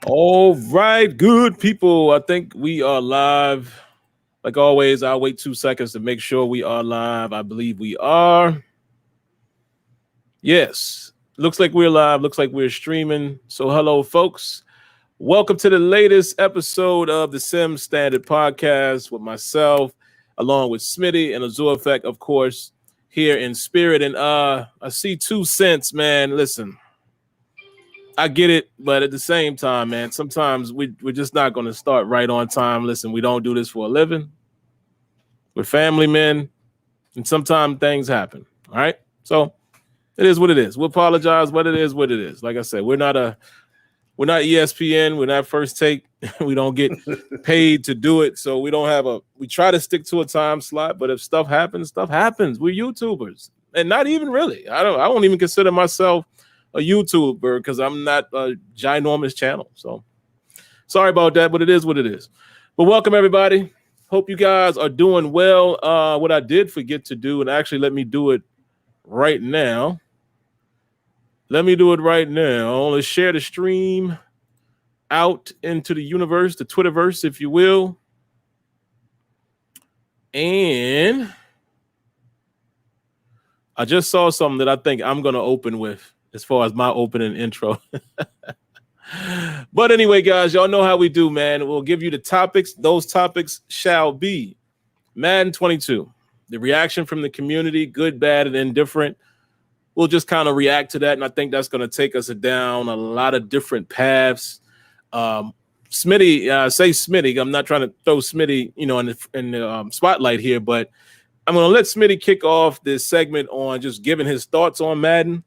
All right, good people. I think we are live. Like always, I'll wait 2 seconds to make sure we are live. I believe we are. Yes. Looks like we're live. Looks like we're streaming. So, hello, folks. Welcome to the latest episode of the Sim Standard Podcast with myself, along with Smitty and AzureEffect, of course, here in spirit. And I see 2 cents, man. Listen. I get it, but at the same time, man, sometimes we're just not going to start right on time. Listen, we don't do this for a living. We're family men, and sometimes things happen. All right, so it is what it is. We apologize, but it is what it is. Like I said, we're not ESPN. We're not First Take. We don't get paid to do it, so we don't have we try to stick to a time slot. But if stuff happens, stuff happens. We're YouTubers, and not even really. I won't even consider myself a YouTuber because I'm not a ginormous channel. So sorry about that, but it is what it is. But welcome everybody. Hope you guys are doing well. What I did forget to do, and actually let me do it right now. Let's share the stream out into the universe, the Twitterverse, if you will. And I just saw something that I think I'm going to open with as far as my opening intro. But anyway, guys, y'all know how we do, man. We'll give you the topics. Those topics shall be Madden 22, the reaction from the community, good, bad, and indifferent. We'll just kind of react to that, and I think that's going to take us down a lot of different paths. Smitty, say Smitty. I'm not trying to throw Smitty, in the spotlight here, but I'm going to let Smitty kick off this segment on just giving his thoughts on Madden.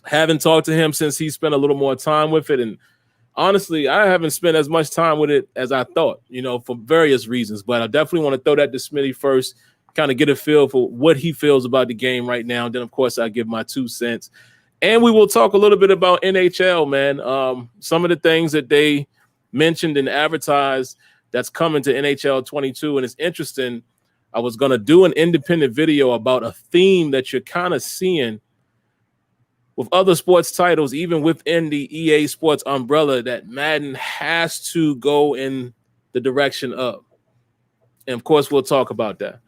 Haven't talked to him since he spent a little more time with it, and honestly, I haven't spent as much time with it as I thought, for various reasons. But I definitely want to throw that to Smitty first, kind of get a feel for what he feels about the game right now. And then, of course, I give my 2 cents. And we will talk a little bit about NHL, man. Some of the things that they mentioned and advertised that's coming to NHL 22. And it's interesting. I was going to do an independent video about a theme that you're kind of seeing with other sports titles, even within the EA Sports umbrella, that Madden has to go in the direction of. And, of course, we'll talk about that.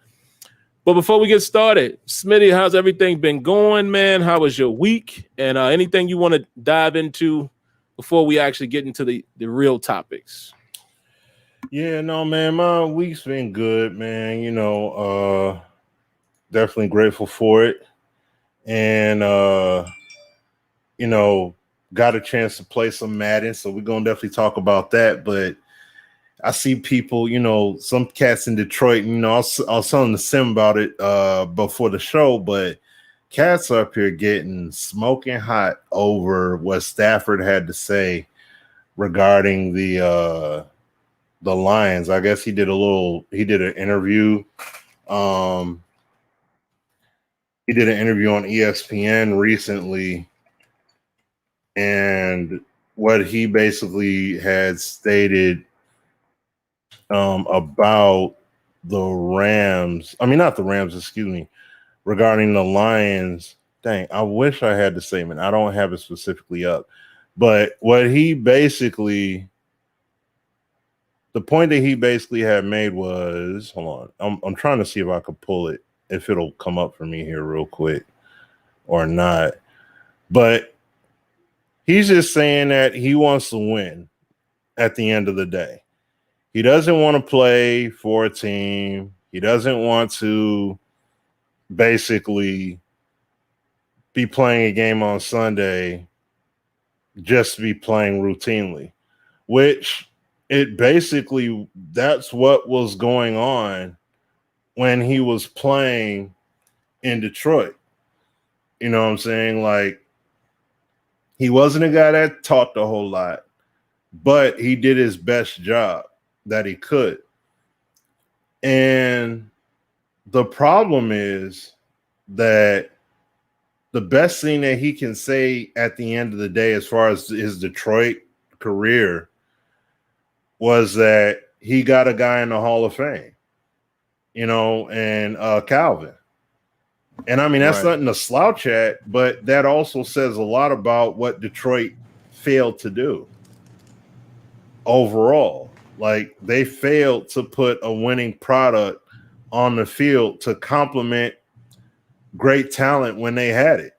But before we get started, Smitty, how's everything been going, man? How was your week? And anything you want to dive into before we actually get into the real topics? Yeah, no, man, my week's been good, man. Definitely grateful for it. And, got a chance to play some Madden, so we're going to definitely talk about that. But I see people, some cats in Detroit, I was telling the Sim about it before the show, but cats up here getting smoking hot over what Stafford had to say regarding the Lions. I guess he did an interview. He did an interview on ESPN recently, and what he basically had stated about the Rams. I mean, not the Rams, excuse me, regarding the Lions. Dang, I wish I had the statement. I don't have it specifically up. But what he basically, the point that he basically had made was, hold on, I'm trying to see if I could pull it, if it'll come up for me here real quick or not. But he's just saying that he wants to win at the end of the day. He doesn't want to play for a team. He doesn't want to basically be playing a game on Sunday just to be playing routinely, which that's what was going on when he was playing in Detroit. You know what I'm saying? Like, he wasn't a guy that talked a whole lot, but he did his best job that he could. And the problem is that the best thing that he can say at the end of the day, as far as his Detroit career, was that he got a guy in the Hall of Fame, and Calvin. And I mean, that's nothing to slouch at, but that also says a lot about what Detroit failed to do. overall. Like they failed to put a winning product on the field to complement great talent when they had it.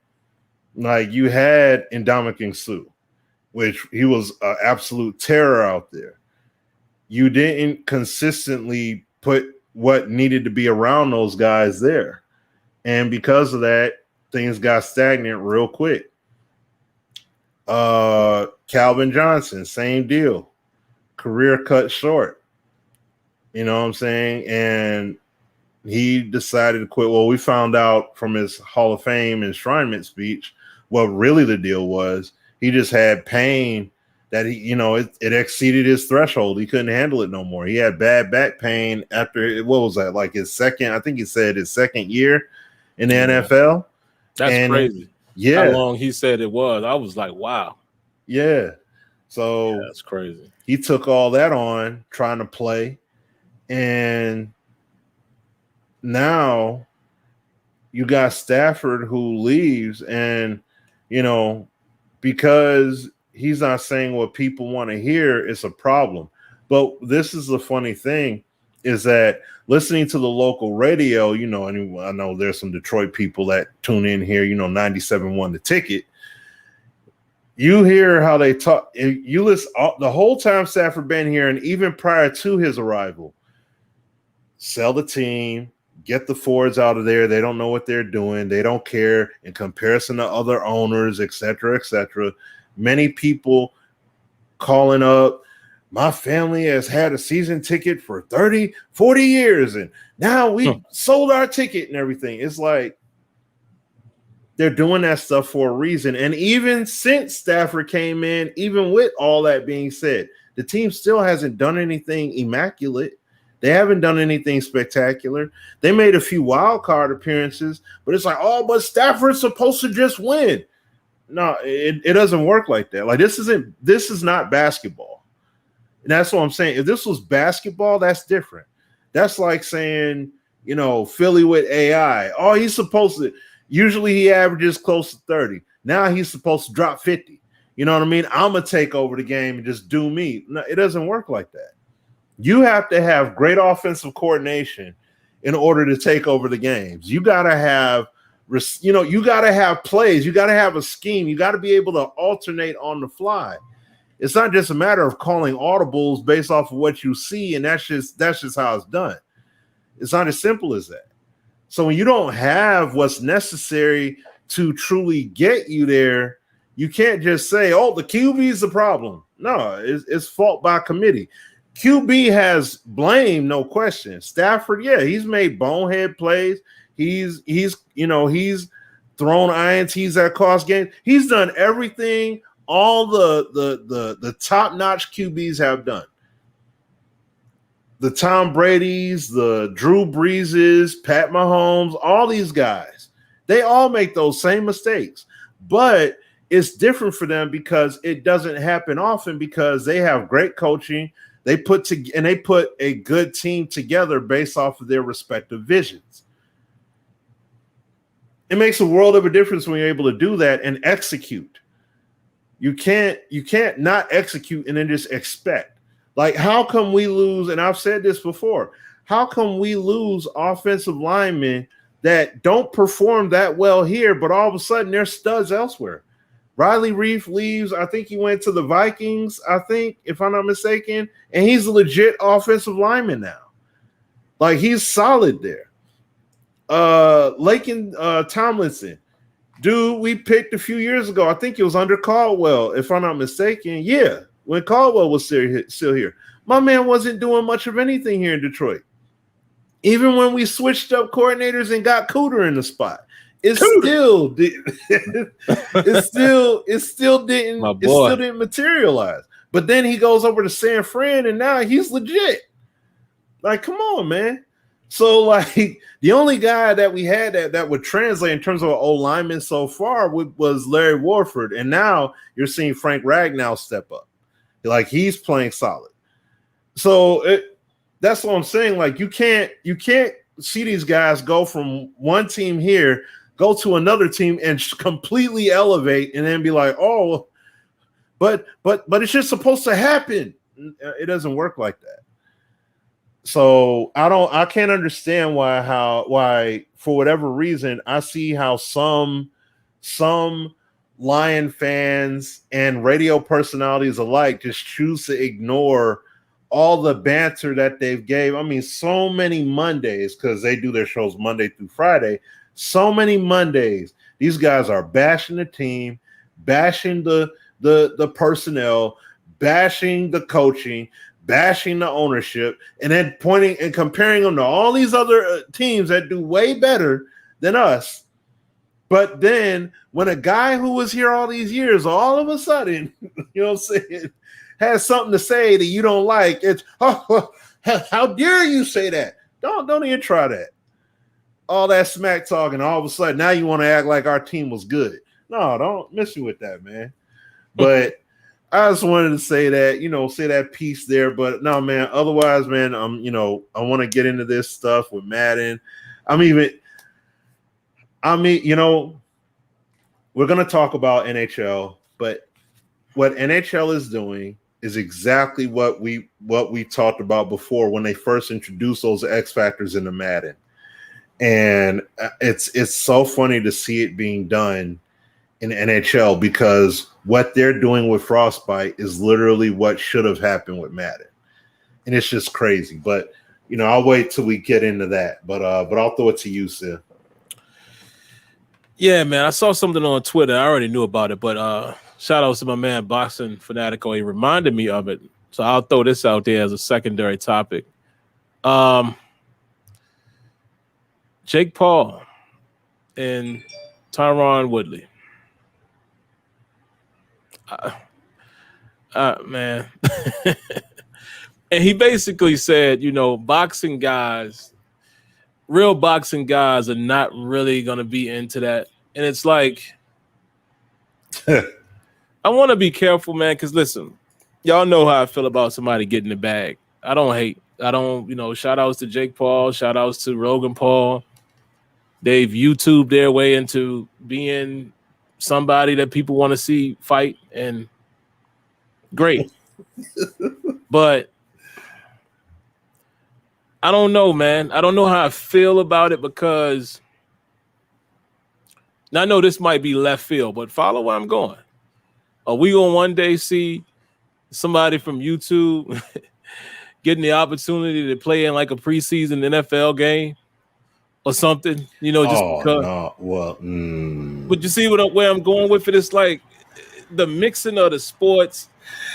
Like you had Ndamukong Suh, which he was an absolute terror out there. You didn't consistently put what needed to be around those guys there. And because of that, things got stagnant real quick. Calvin Johnson, same deal. Career cut short. You know what I'm saying? And he decided to quit. Well, we found out from his Hall of Fame enshrinement speech what really the deal was. He just had pain that it exceeded his threshold. He couldn't handle it no more. He had bad back pain after, what was that, like his second, I think he said his second year in the NFL. That's crazy. Yeah. How long he said it was. I was like, wow. Yeah. So that's crazy. He took all that on trying to play. And now you got Stafford who leaves, and because he's not saying what people want to hear, it's a problem. But this is the funny thing, is that listening to the local radio, and I know there's some Detroit people that tune in here, 97.1 The Ticket. You hear how they talk. You listen the whole time Stafford been here, and even prior to his arrival. Sell the team, get the Fords out of there. They don't know what they're doing. They don't care in comparison to other owners, et cetera, et cetera. Many people calling up, my family has had a season ticket for 30, 40 years, and now we sold our ticket and everything. It's like they're doing that stuff for a reason. And even since Stafford came in, even with all that being said, the team still hasn't done anything immaculate. They haven't done anything spectacular. They made a few wild card appearances, but it's like, oh, but Stafford's supposed to just win. No, it doesn't work like that. Like this is not basketball. And that's what I'm saying. If this was basketball, that's different. That's like saying, Philly with AI. Oh, he's supposed to, usually he averages close to 30. Now he's supposed to drop 50. You know what I mean? I'm going to take over the game and just do me. No, it doesn't work like that. You have to have great offensive coordination in order to take over the games. You got to have, you got to have plays. You got to have a scheme. You got to be able to alternate on the fly. It's not just a matter of calling audibles based off of what you see, and that's just how it's done. It's not as simple as that. So when you don't have what's necessary to truly get you there, you can't just say, oh, the QB is the problem. No, it's fault by committee. QB has blame, no question. Stafford, yeah, he's made bonehead plays. He's thrown INTs at cost games. He's done everything all the top-notch QBs have done. The Tom Brady's, the Drew Breeses, Pat Mahomes, all these guys, they all make those same mistakes. But it's different for them because it doesn't happen often because they have great coaching. They put a good team together based off of their respective visions. It makes a world of a difference when you're able to do that and execute. You can't not execute and then just expect. Like, how come we lose? And I've said this before. How come we lose offensive linemen that don't perform that well here, but all of a sudden they're studs elsewhere? Riley Reef leaves. I think he went to the Vikings, if I'm not mistaken, and he's a legit offensive lineman now. Like, he's solid there. Lakin Tomlinson, dude, we picked a few years ago. I think it was under Caldwell, if I'm not mistaken. Yeah, when Caldwell was still here. My man wasn't doing much of anything here in Detroit. Even when we switched up coordinators and got Cooter in the spot. It still didn't materialize. But then he goes over to San Fran and now he's legit. Like, come on, man. So, like, the only guy that we had that would translate in terms of an old lineman so far was Larry Warford. And now you're seeing Frank Ragnow step up. Like, he's playing solid. So that's what I'm saying. Like, you can't see these guys go from one team here, go to another team and completely elevate and then be like, oh, but it's just supposed to happen. It doesn't work like that. So I can't understand why for whatever reason I see how some Lion fans and radio personalities alike just choose to ignore all the banter that they've gave. I mean, so many Mondays, because they do their shows Monday through Friday. So many Mondays, these guys are bashing the team, bashing the personnel, bashing the coaching, bashing the ownership, and then pointing and comparing them to all these other teams that do way better than us. But then when a guy who was here all these years, all of a sudden, you know what I'm saying, has something to say that you don't like, it's, oh, how dare you say that? Don't even try that. All that smack talking, all of a sudden, now you want to act like our team was good. No, don't miss me with that, man. But I just wanted to say that, say that piece there. But no, man, otherwise, man, I want to get into this stuff with Madden. We're going to talk about NHL, but what NHL is doing is exactly what we talked about before when they first introduced those X factors into Madden. And it's so funny to see it being done in NHL, because what they're doing with Frostbite is literally what should have happened with Madden. And it's just crazy. But, I'll wait till we get into that. But I'll throw it to you, Sid. Yeah, man, I saw something on Twitter. I already knew about it, but shout out to my man Boxing Fanatico. He reminded me of it. So I'll throw this out there as a secondary topic. Jake Paul and Tyron Woodley. Man. And he basically said, boxing guys, real boxing guys are not really going to be into that. And it's like, I want to be careful, man, because listen, y'all know how I feel about somebody getting the bag. I don't hate. Shout outs to Jake Paul, shout outs to Logan Paul. They've YouTubed their way into being somebody that people want to see fight, and great. But I don't know, man. I don't know how I feel about it, because now I know this might be left field, but follow where I'm going. Are we going to one day see somebody from YouTube getting the opportunity to play in like a preseason NFL game or something? Just because. No. Well, But you see where I'm going with it? It's like the mixing of the sports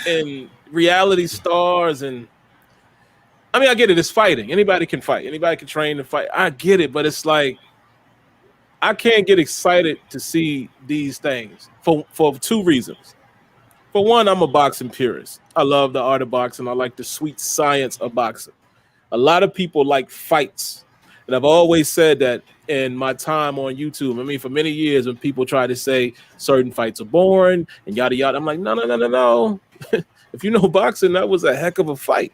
and reality stars, and I get it. It's fighting. Anybody can fight. Anybody can train to fight. I get it, but it's like I can't get excited to see these things for two reasons. For one, I'm a boxing purist. I love the art of boxing. I like the sweet science of boxing. A lot of people like fights. And I've always said that in my time on YouTube. For many years when people try to say certain fights are boring and yada, yada, I'm like, no. If you know boxing, that was a heck of a fight.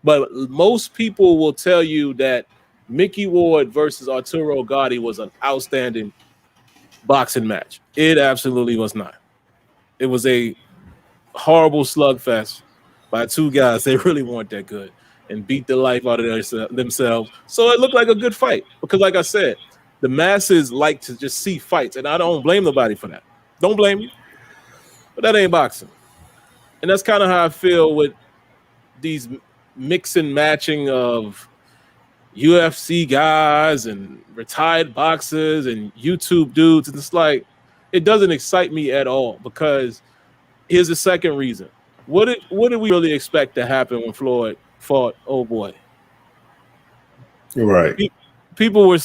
But most people will tell you that Mickey Ward versus Arturo Gatti was an outstanding boxing match. It absolutely was not. It was a horrible slugfest by two guys. They really weren't that good and beat the life out of themselves. So it looked like a good fight because, like I said, the masses like to just see fights, and I don't blame nobody for that. Don't blame you. But that ain't boxing. And that's kind of how I feel with these mix and matching of UFC guys and retired boxers and YouTube dudes. And it's like, it doesn't excite me at all, because here's the second reason. What did we really expect to happen when Floyd fought? Oh boy. You're right. People were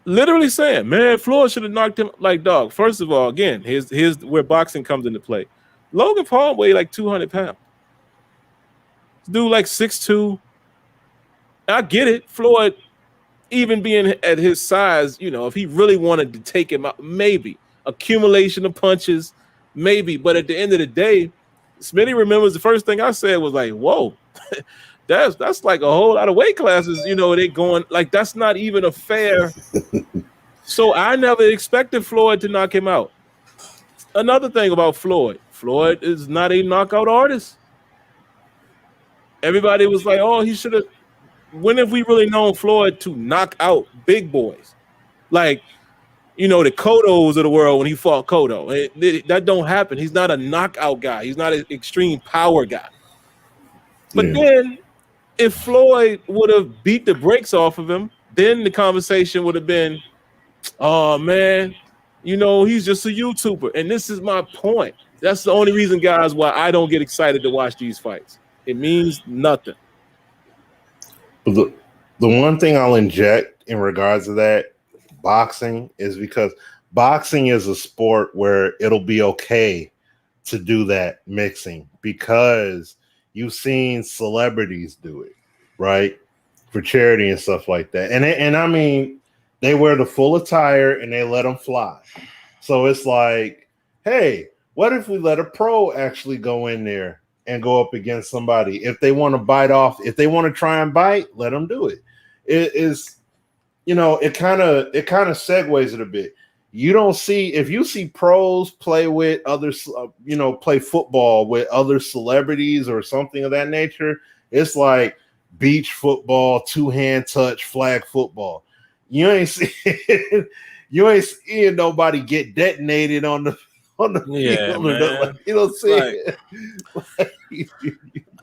literally saying, man, Floyd should have knocked him. Like, dog, first of all, again, here's where boxing comes into play. Logan Paul weighed like 200 pounds. Dude like 6'2". I get it. Floyd, even being at his size, if he really wanted to take him out, maybe. Accumulation of punches, maybe. But at the end of the day, Smitty remembers the first thing I said was like, whoa, that's like a whole lot of weight classes, they going like, that's not even a fair. So I never expected Floyd to knock him out. Another thing about Floyd is not a knockout artist. Everybody was like, "Oh, he should have." When have we really known Floyd to knock out big boys? Like, the Cottos of the world when he fought Cotto. That don't happen. He's not a knockout guy. He's not an extreme power guy. But then if Floyd would have beat the brakes off of him, then the conversation would have been, oh, man, he's just a YouTuber. And this is my point. That's the only reason, guys, why I don't get excited to watch these fights. It means nothing. But the one thing I'll inject in regards to that, boxing, is because boxing is a sport where it'll be okay to do that mixing because you've seen celebrities do it, right? For charity and stuff like that. And I mean, they wear the full attire and they let them fly. So it's like, hey, what if we let a pro actually go in there and go up against somebody? If they want to bite off, if they want to try and bite, let them do it. It is, it kind of segues it a bit. You don't see, if you see pros play with others, play football with other celebrities or something of that nature, it's like beach football, two-hand touch, flag football. You ain't seeing nobody get detonated on the field. Man. You know what I'm saying?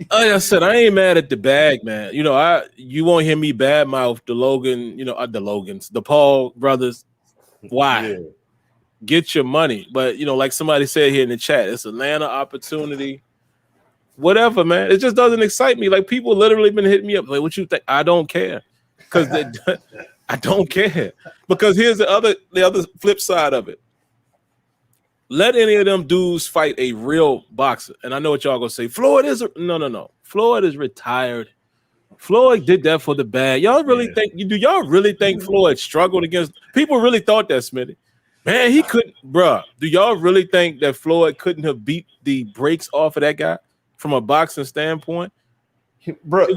Like I said, I ain't mad at the bag, man. You won't hear me badmouth the Logan, the Paul brothers. Why? Yeah. Get your money. But, like somebody said here in the chat, it's Atlanta opportunity. Whatever, man. It just doesn't excite me. Like, people literally been hitting me up. Like, what you think? I don't care. Because I don't care. Because here's the other flip side of it. Let any of them dudes fight a real boxer. And I know what y'all gonna say. Floyd is no. Floyd is retired. Floyd did that for the bag. Y'all really do y'all really think Floyd struggled against people? Really thought that, Smitty? Man, he couldn't, bruh. Do y'all really think that Floyd couldn't have beat the brakes off of that guy from a boxing standpoint? Bro,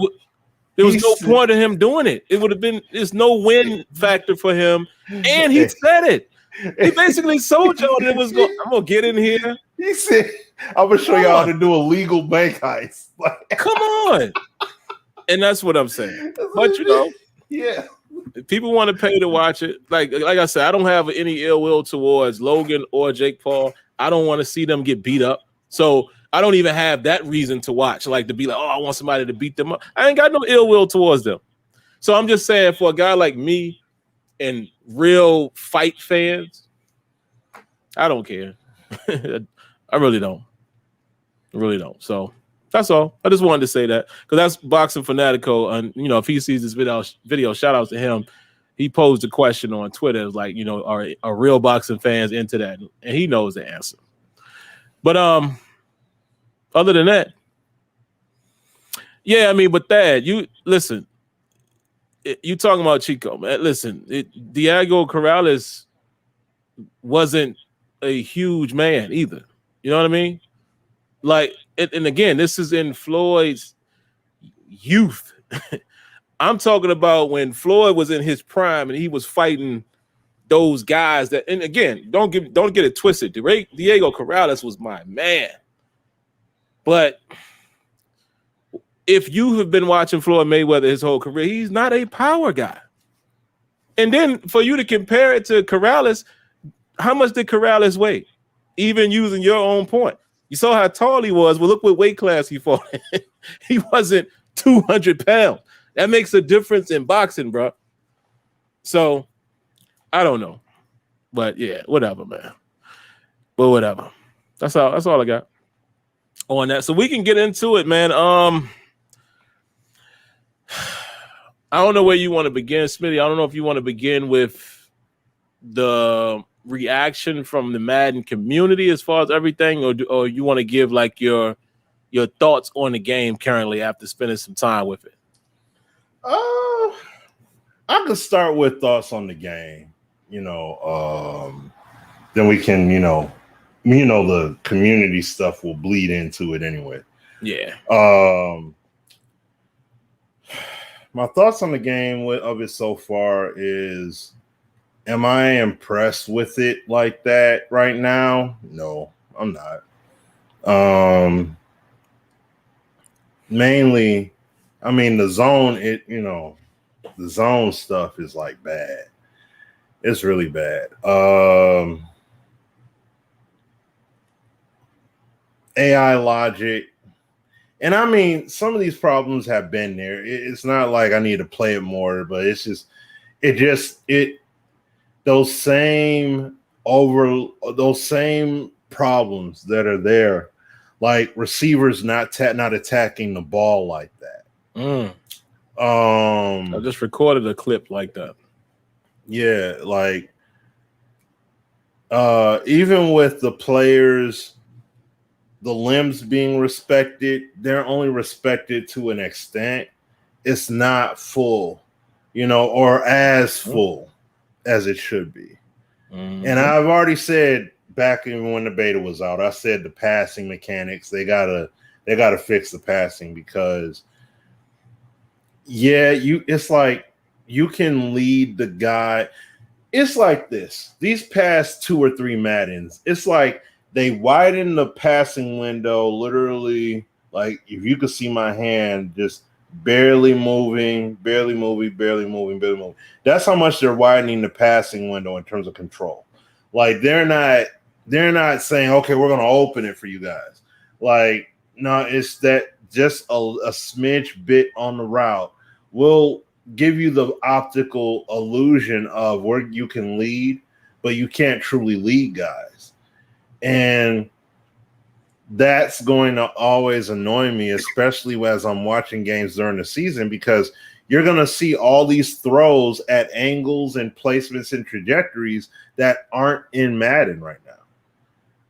there was no point in him doing it. It would have been, there's no win factor for him. And he said it. He basically sold y'all that it was going, I'm going to get in here. He said, I'm going to show y'all how to do a legal bank heist. Come on. And that's what I'm saying. But, yeah. If people want to pay to watch it, like I said, I don't have any ill will towards Logan or Jake Paul. I don't want to see them get beat up. So I don't even have that reason to watch, like to be like, oh, I want somebody to beat them up. I ain't got no ill will towards them. So I'm just saying, for a guy like me and real fight fans, I don't care. I really don't. So that's all. I just wanted to say that because that's Boxing Fanatico. And, if he sees this video, shout out to him. He posed a question on Twitter. It was like, are real boxing fans into that? And he knows the answer. But other than that, yeah, I mean, but Thad, you listen. You talking about Chico, man? Listen, Diego Corrales wasn't a huge man either. You know what I mean? Like, and again, this is in Floyd's youth. I'm talking about when Floyd was in his prime and he was fighting those guys that, and again, don't get it twisted. Diego Corrales was my man. But if you have been watching Floyd Mayweather his whole career, he's not a power guy. And then for you to compare it to Corrales, how much did Corrales weigh? Even using your own point. You saw how tall he was. Well, look what weight class he fought in. He wasn't 200 pounds. That makes a difference in boxing, bro. So, I don't know. But, yeah, whatever, man. But whatever. That's all I got on that. So, we can get into it, man. I don't know where you want to begin, Smitty. I don't know if you want to begin with the reaction from the Madden community as far as everything, or you want to give like your thoughts on the game currently after spending some time with it. I could start with thoughts on the game, then we can, the community stuff will bleed into it anyway. Yeah. My thoughts on the game of it so far is, am I impressed with it like that right now? No, I'm not. Mainly I mean, the zone, the zone stuff is like bad. It's really bad. AI logic. And I mean, some of these problems have been there. It's not like I need to play it more, but it's just, those same problems that are there, like receivers not attacking the ball like that. I just recorded a clip like that. Yeah, like even with the players, the limbs being respected, they're only respected to an extent. It's not full, or as full as it should be. And I've already said back when the beta was out, I said the passing mechanics, they gotta fix the passing, because it's like you can lead the guy. It's like this. These past 2 or 3 Maddens, it's like they widen the passing window, literally, like if you could see my hand just barely moving. That's how much they're widening the passing window in terms of control. Like they're not saying, okay, we're gonna open it for you guys. Like, no, it's that just a smidge bit on the route will give you the optical illusion of where you can lead, but you can't truly lead guys. And that's going to always annoy me, especially as I'm watching games during the season, because you're going to see all these throws at angles and placements and trajectories that aren't in Madden right now.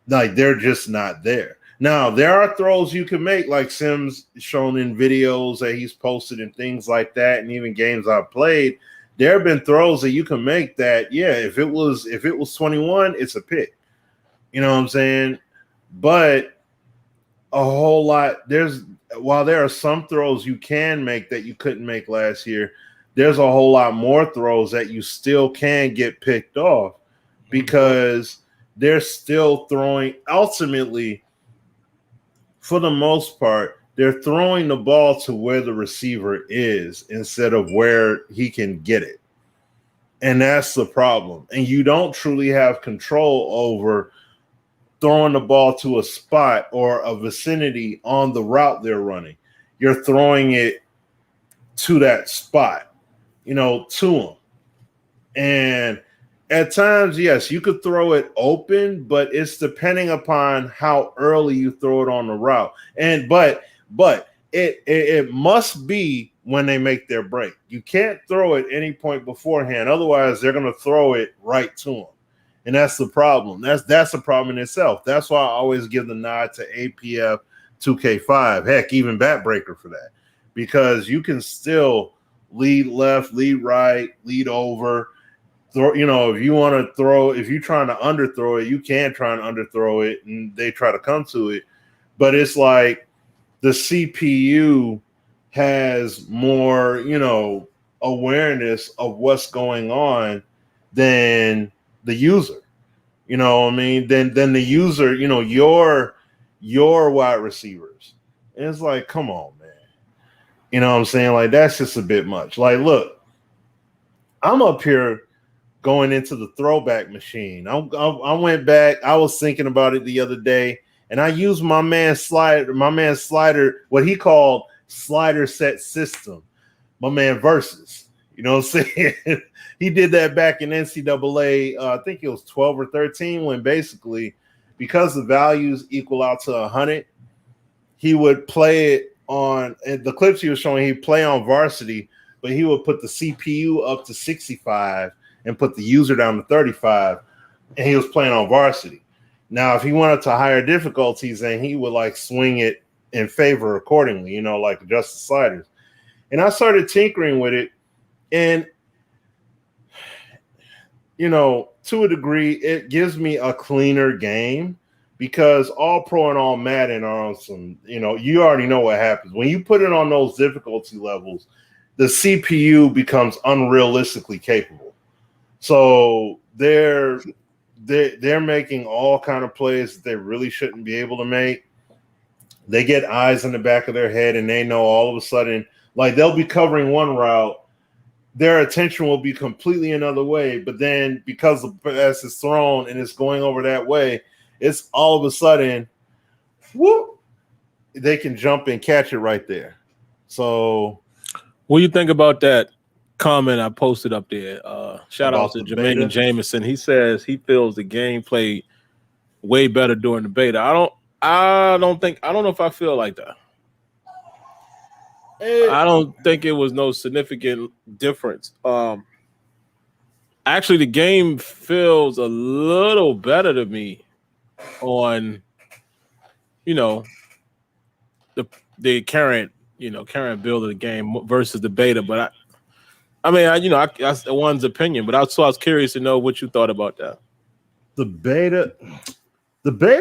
Like they're just not there. Now, there are throws you can make, like Sim's shown in videos that he's posted and things like that, and even games I've played. There have been throws that you can make that, if it was 21, it's a pick. You know what I'm saying? But a whole lot, while there are some throws you can make that you couldn't make last year, there's a whole lot more throws that you still can get picked off, because they're still throwing. Ultimately, for the most part, they're throwing the ball to where the receiver is instead of where he can get it. And that's the problem. And you don't truly have control over throwing the ball to a spot or a vicinity on the route they're running. You're throwing it to that spot, to them. And at times, yes, you could throw it open, but it's depending upon how early you throw it on the route. And but it must be when they make their break. You can't throw it any point beforehand. Otherwise, they're going to throw it right to them. And that's the problem. That's a problem in itself. That's why I always give the nod to APF 2K5. Heck, even Backbreaker for that. Because you can still lead left, lead right, lead over. Throw, if you want to throw, if you're trying to underthrow it, you can try and underthrow it, and they try to come to it. But it's like the CPU has more, awareness of what's going on than the user. You know what I mean? Than the user, your wide receivers. And it's like, come on, man. You know what I'm saying? Like, that's just a bit much. Like, look, I'm up here going into the throwback machine. I went back. I was thinking about it the other day, and I used my man's slider, what he called slider set system. My man Versus. You know what I'm saying? He did that back in NCAA. I think it was 12 or 13, when basically, because the values equal out to 100, he would play it on the clips he was showing. He'd play on varsity, but he would put the CPU up to 65 and put the user down to 35, and he was playing on varsity. Now, if he went up to higher difficulties, then he would like swing it in favor accordingly, like adjust the sliders. And I started tinkering with it, and to a degree, it gives me a cleaner game, because all pro and all Madden are on some, you already know what happens when you put it on those difficulty levels. The CPU becomes unrealistically capable. So they're making all kind of plays that they really shouldn't be able to make. They get eyes in the back of their head, and they know all of a sudden Like they'll be covering one route, their attention will be completely another way, but then because the pass is thrown and it's going over that way, it's all of a sudden, whoop, they can jump and catch it right there. So what do you think about that comment I posted up there? Shout out to the Jermaine beta? Jameson. He says he feels the game played way better during the beta. I don't know if I feel like that. I don't think it was no significant difference. Actually, the game feels a little better to me on, the current build of the game versus the beta. But that's one's opinion. But I was curious to know what you thought about that. The beta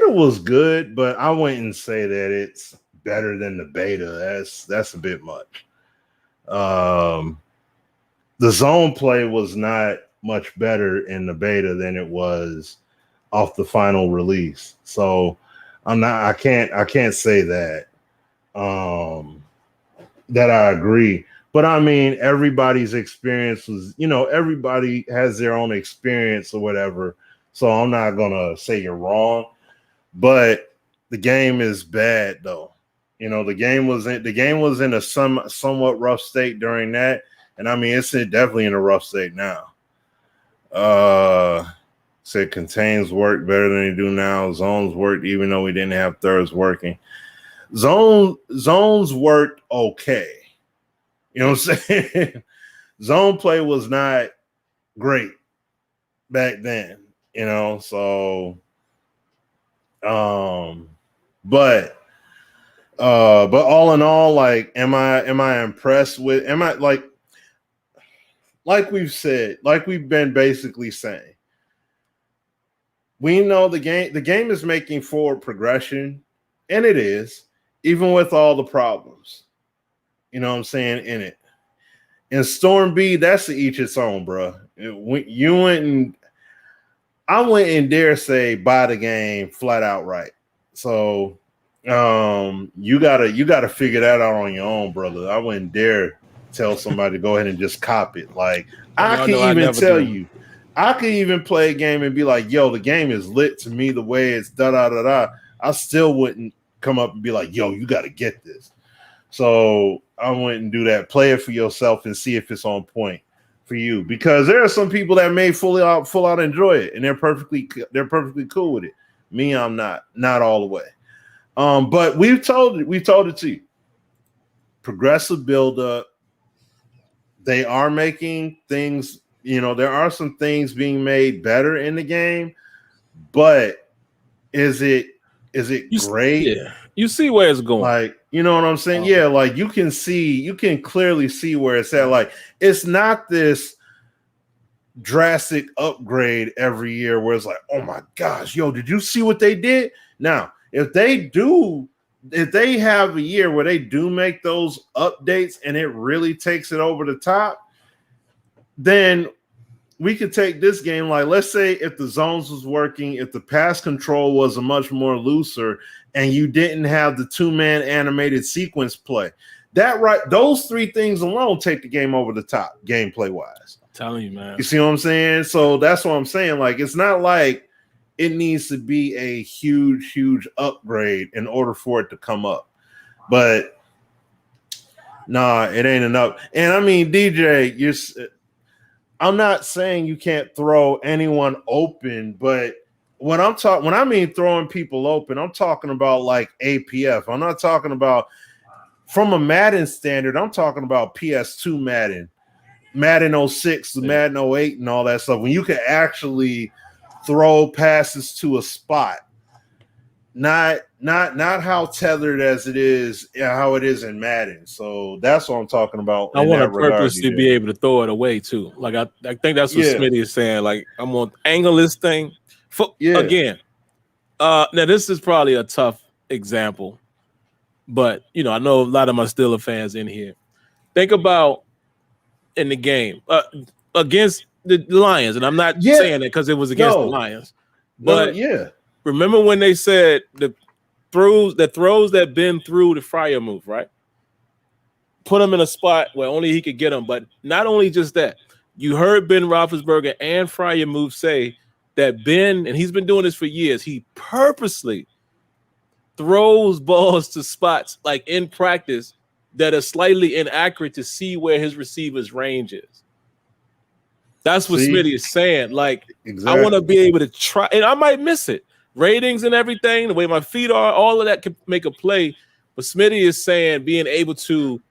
was good, but I wouldn't say that it's better than the beta. That's a bit much. The zone play was not much better in the beta than it was off the final release. So I can't say that that I agree. But I mean, everybody's experience was, everybody has their own experience or whatever. So I'm not gonna say you're wrong, but the game is bad though. The game was in a somewhat rough state during that, and I mean it's definitely in a rough state now. Said contains work better than they do now. Zones worked even though we didn't have thirds working. Zones worked okay. You know what I'm saying? Zone play was not great back then, so but all in all, like am I impressed with like we've said, like we've been basically saying, we know the game is making forward progression, and it is, even with all the problems. You know what I'm saying, in it. In Storm B, that's to each its own, bro. I wouldn't dare say buy the game flat out right. So you gotta figure that out on your own, brother. I wouldn't dare tell somebody to go ahead and just cop it. Like I can even play a game and be like, yo, the game is lit to me the way it's da. I still wouldn't come up and be like, yo, you gotta get this. So I wouldn't do that. Play it for yourself and see if it's on point for you, because there are some people that may full out enjoy it and they're perfectly cool with it. Me, I'm not all the way. But we've told it to you. Progressive build up. They are making things, there are some things being made better in the game, but is it great? Yeah. You see where it's going. Like, you know what I'm saying? Yeah, like you can clearly see where it's at. Like, it's not this drastic upgrade every year where it's like, oh my gosh, yo, did you see what they did? Now, if they have a year where they do make those updates and it really takes it over the top, then we could take this game, like, let's say if the zones was working, if the pass control was a much more looser, and you didn't have the 2-man animated sequence play. Those three things alone take the game over the top, gameplay wise. I'm telling you, man. You see what I'm saying? So that's what I'm saying. Like, it's not like it needs to be a huge, huge upgrade in order for it to come up. But nah, it ain't enough. And I mean, DJ, I'm not saying you can't throw anyone open, but when I mean throwing people open, I'm talking about like APF. I'm not talking about from a Madden standard. I'm talking about PS2 Madden 06, Madden 08, and all that stuff. When you can actually throw passes to a spot, not how tethered as it is, how it is in Madden. So that's what I'm talking about. I want to purposely be able to throw it away too. Like I think that's what Smitty is saying. Like I'm gonna angle this thing. Again, now this is probably a tough example, but I know a lot of my Steelers fans in here. Think about in the game against the Lions, and I'm not saying it because it was against the Lions, but remember when they said the throws that Ben threw the Fryer move, right? put him in a spot where only he could get him. But not only just that, you heard Ben Roethlisberger and Freiermuth say that Ben, and he's been doing this for years, he purposely throws balls to spots like in practice that are slightly inaccurate to see where his receiver's range is. That's what Smitty is saying. Like, exactly. I want to be able to try, and I might miss it. Ratings and everything, the way my feet are, all of that could make a play. But Smitty is saying being able to,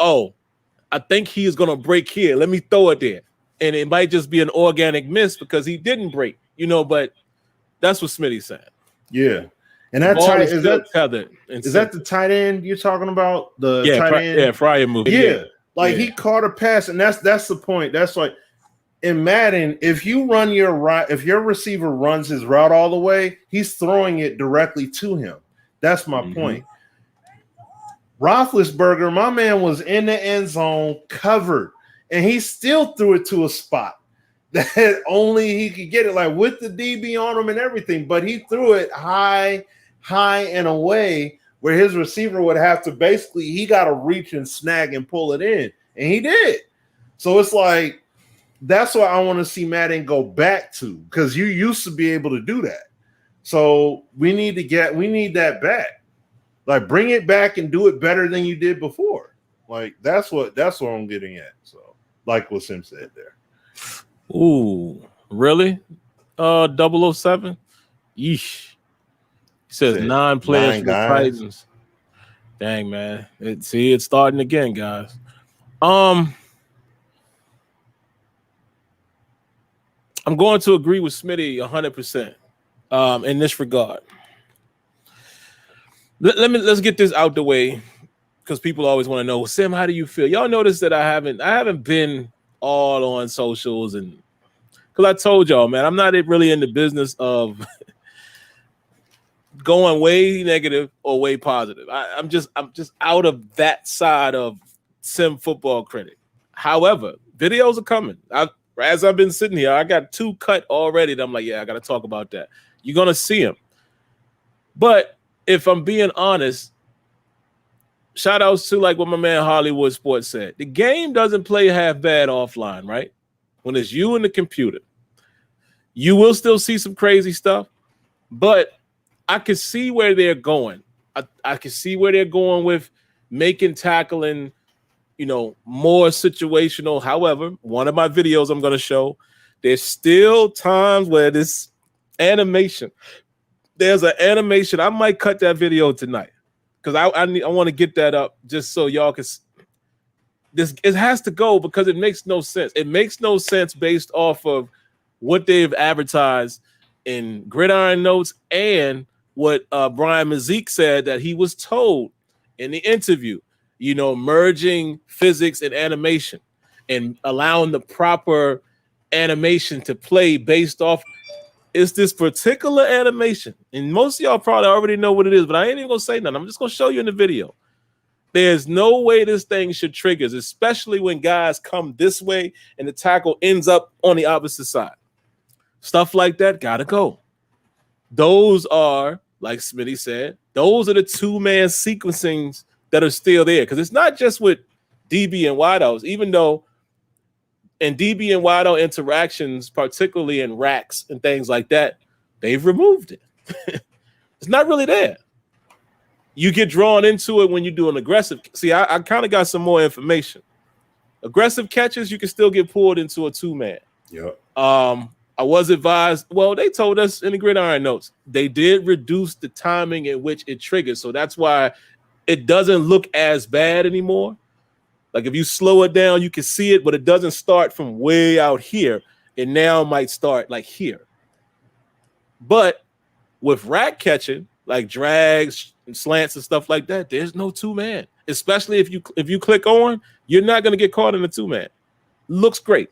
I think he is going to break here. Let me throw it there. And it might just be an organic miss because he didn't break, but that's what Smitty's saying. Yeah. And that tight is that the tight end you're talking about? The tight end? Yeah, Freiermuth. Yeah. Like he caught a pass, and that's the point. That's like in Madden, if you run if your receiver runs his route all the way, he's throwing it directly to him. That's my point. Roethlisberger, my man, was in the end zone covered, and he still threw it to a spot that only he could get it, like with the DB on him and everything. But he threw it high and away where his receiver would have to he got to reach and snag and pull it in. And he did. So it's like, that's what I want to see Madden go back to, because you used to be able to do that. So we need that back. Like, bring it back and do it better than you did before. Like, that's what I'm getting at. So, like what Sim said there. Ooh, really? 007? Yeesh. He says 9 players for the Titans. Dang, man. It's starting again, guys. I'm going to agree with Smitty 100% in this regard. Let's get this out the way, because people always want to know, Sim, how do you feel? Y'all notice that I haven't been all on socials, and because I told y'all, man, I'm not really in the business of going way negative or way positive. I'm just out of that side of SimFBallCritic. However, videos are coming. As I've been sitting here, I got 2 cut already that I'm like, yeah, I got to talk about that. You're going to see them. But if I'm being honest, shout outs to like what my man Hollywood Sports said. The game doesn't play half bad offline, right? When it's you and the computer. You will still see some crazy stuff, but I can see where they're going. I can see where they're going with making tackling, more situational. However, one of my videos I'm going to show, there's still times where there's an animation. I might cut that video tonight because I want to get that up just so y'all can. It has to go because it makes no sense. It makes no sense based off of what they've advertised in Gridiron Notes and what Brian Mazik said that he was told in the interview, merging physics and animation and allowing the proper animation to play based off. It's this particular animation. And most of y'all probably already know what it is, but I ain't even going to say nothing. I'm just going to show you in the video. There's no way this thing should trigger, especially when guys come this way and the tackle ends up on the opposite side. Stuff like that gotta go. Those are, like Smitty said, those are the 2-man sequencings that are still there. Because it's not just with DB and wideouts, even though in DB and wideout interactions, particularly in racks and things like that, they've removed it. It's not really there. You get drawn into it when you do an aggressive. See, I kind of got some more information. Aggressive catches, you can still get pulled into a 2-man. Yep. I was advised, well, they told us in the Gridiron Notes, they did reduce the timing in which it triggers. So that's why it doesn't look as bad anymore. Like if you slow it down, you can see it, but it doesn't start from way out here. It now might start like here. But with rack catching, like drags and slants and stuff like that, there's no 2-man. Especially if you click on, you're not going to get caught in a 2-man. Looks great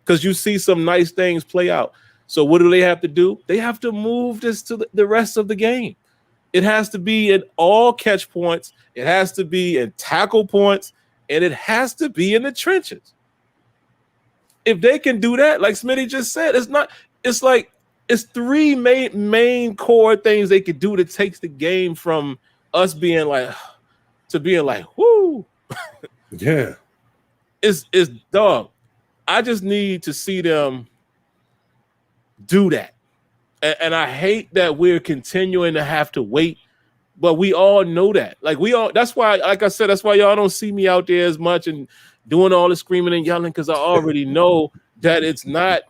because you see some nice things play out. So what do they have to do? They have to move this to the rest of the game. It has to be in all catch points. It has to be in tackle points. And it has to be in the trenches. If they can do that, like Smitty just said, it's 3 main core things they could do that takes the game from us being like to being like, whoo, Yeah. It's dog. I just need to see them do that. And I hate that we're continuing to have to wait, but we all know that. Like that's why, like I said, that's why y'all don't see me out there as much and doing all the screaming and yelling, because I already know that it's not.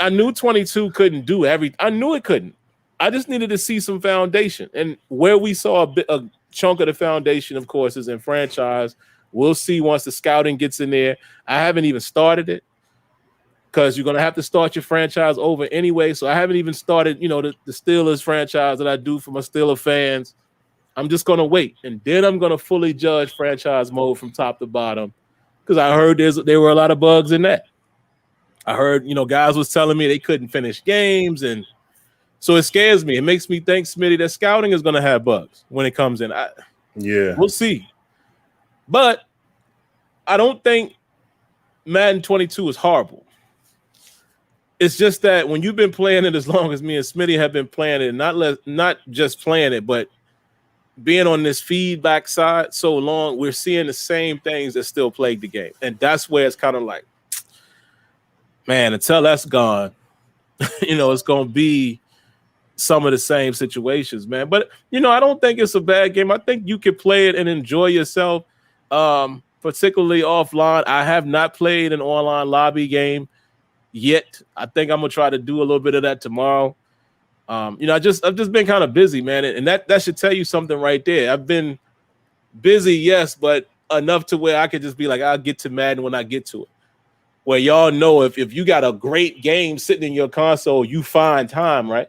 I knew 22 couldn't do everything. I knew it couldn't. I just needed to see some foundation. And where we saw a chunk of the foundation, of course, is in franchise. We'll see once the scouting gets in there. I haven't even started it, because you're going to have to start your franchise over anyway. So I haven't even started, the Steelers franchise that I do for my Steelers fans. I'm just going to wait. And then I'm going to fully judge franchise mode from top to bottom, because I heard there were a lot of bugs in that. I heard, guys was telling me they couldn't finish games. And so it scares me. It makes me think, Smitty, that scouting is going to have bugs when it comes in. Yeah. We'll see. But I don't think Madden 22 is horrible. It's just that when you've been playing it as long as me and Smitty have been playing it, not just playing it, but being on this feedback side so long, we're seeing the same things that still plague the game. And that's where it's kind of like, man, until that's gone, it's going to be some of the same situations, man. But, I don't think it's a bad game. I think you can play it and enjoy yourself, particularly offline. I have not played an online lobby game yet. I think I'm gonna try to do a little bit of that tomorrow. I've just been kind of busy, man, and that should tell you something right there. I've been busy, yes, but enough to where I could just be like, I'll get to Madden when I get to it. Where y'all know if you got a great game sitting in your console, you find time, right?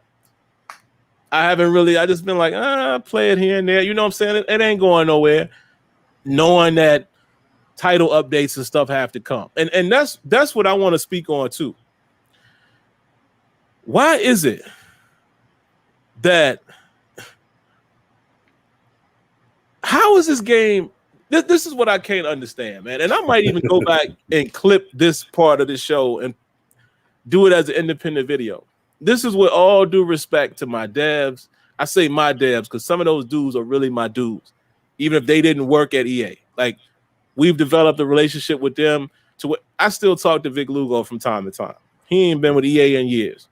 I just been like, play it here and there. You know what I'm saying? It ain't going nowhere. Knowing that title updates and stuff have to come. And that's what I want to speak on too. Why is it that how is this game? This is what I can't understand, man. And I might even go back and clip this part of the show and do it as an independent video. This is with all due respect to my devs. I say my devs because some of those dudes are really my dudes, even if they didn't work at EA. Like, we've developed a relationship with them to what I still talk to Vic Lugo from time to time. He ain't been with EA in years.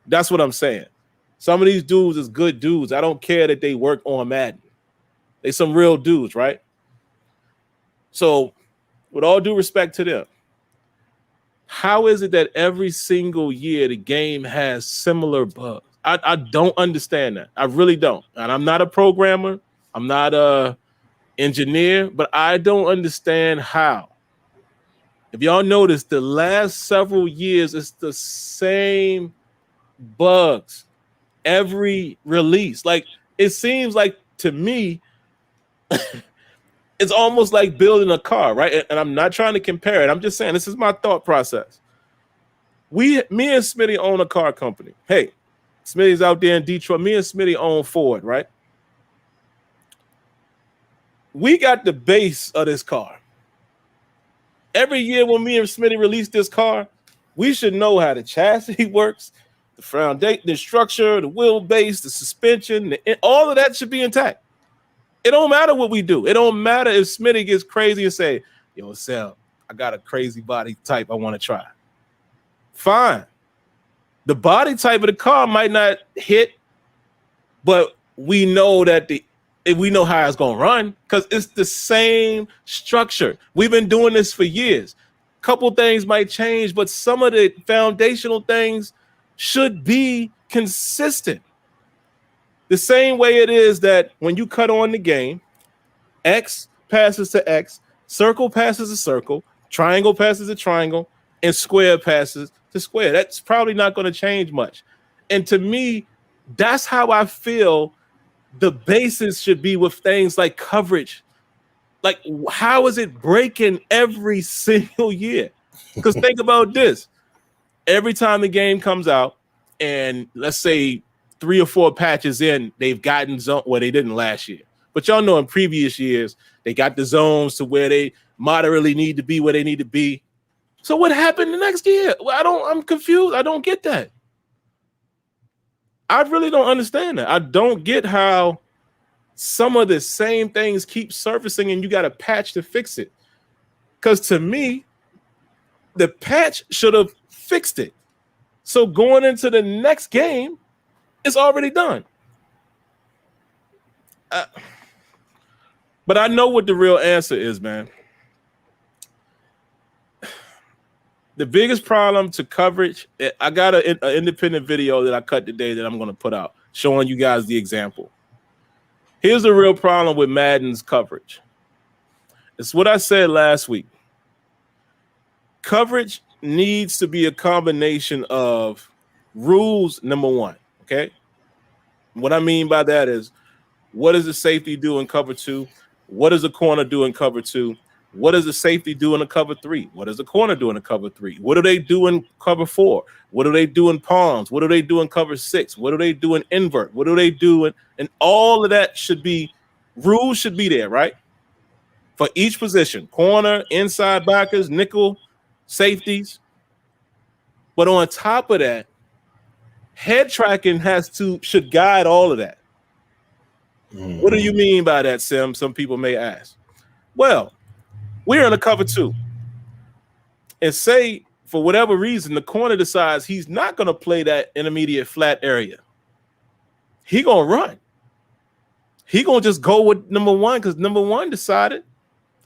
That's what I'm saying. Some of these dudes is good dudes. I don't care that they work on Madden. They some real dudes, right? So, with all due respect to them, how is it that every single year the game has similar bugs? I don't understand that. I really don't. And I'm not a programmer. I'm not a engineer, but I don't understand how. If y'all notice, the last several years, it's the same bugs every release. Like, it seems like to me, it's almost like building a car, right? And I'm not trying to compare it. I'm just saying this is my thought process. Me and Smitty own a car company. Hey, Smitty's out there in Detroit. Me and Smitty own Ford, right? We got the base of this car. Every year when me and Smitty release this car, we should know how the chassis works, the foundation, the structure, the wheelbase, the suspension, all of that should be intact. It don't matter what we do. It don't matter if Smitty gets crazy and say, yo, Sal, I got a crazy body type I want to try. Fine. The body type of the car might not hit, but we know that we know how it's going to run because it's the same structure. We've been doing this for years. A couple things might change, but some of the foundational things should be consistent. The same way it is that when you cut on the game, X passes to X, circle passes to circle, triangle passes to triangle, and square passes to square. That's probably not going to change much. And to me, that's how I feel the basis should be with things like coverage. Like, how is it breaking every single year? Because think about this. Every time the game comes out, and let's say 3 or 4 patches in, they've gotten zone. Well, they didn't last year, but y'all know in previous years they got the zones to where they moderately need to be where they need to be. So what happened the next year? Well, I'm confused. I don't get that. I really don't understand that. I don't get how some of the same things keep surfacing and you got to patch to fix it. Because to me, the patch should have fixed it. So going into the next game, it's already done. But I know what the real answer is, man. The biggest problem to coverage, I got an independent video that I cut today that I'm going to put out showing you guys the example. Here's the real problem with Madden's coverage. It's what I said last week. Coverage needs to be a combination of rules, number one, okay? What I mean by that is, what does the safety do in cover 2? What does the corner do in cover 2? What does the safety do in a cover 3? What does the corner do in a cover 3? What do they do in cover 4? What do they do in palms? What do they do in cover 6? What do they do in invert? What do they do in, and all of that should be, rules should be there, right? For each position, corner, inside backers, nickel, safeties. But on top of that, head tracking should guide all of that. Mm-hmm. What do you mean by that, Sim? Some people may ask. Well, we're in a cover 2. And say, for whatever reason, the corner decides he's not going to play that intermediate flat area. He going to run. He going to just go with number 1 because number 1 decided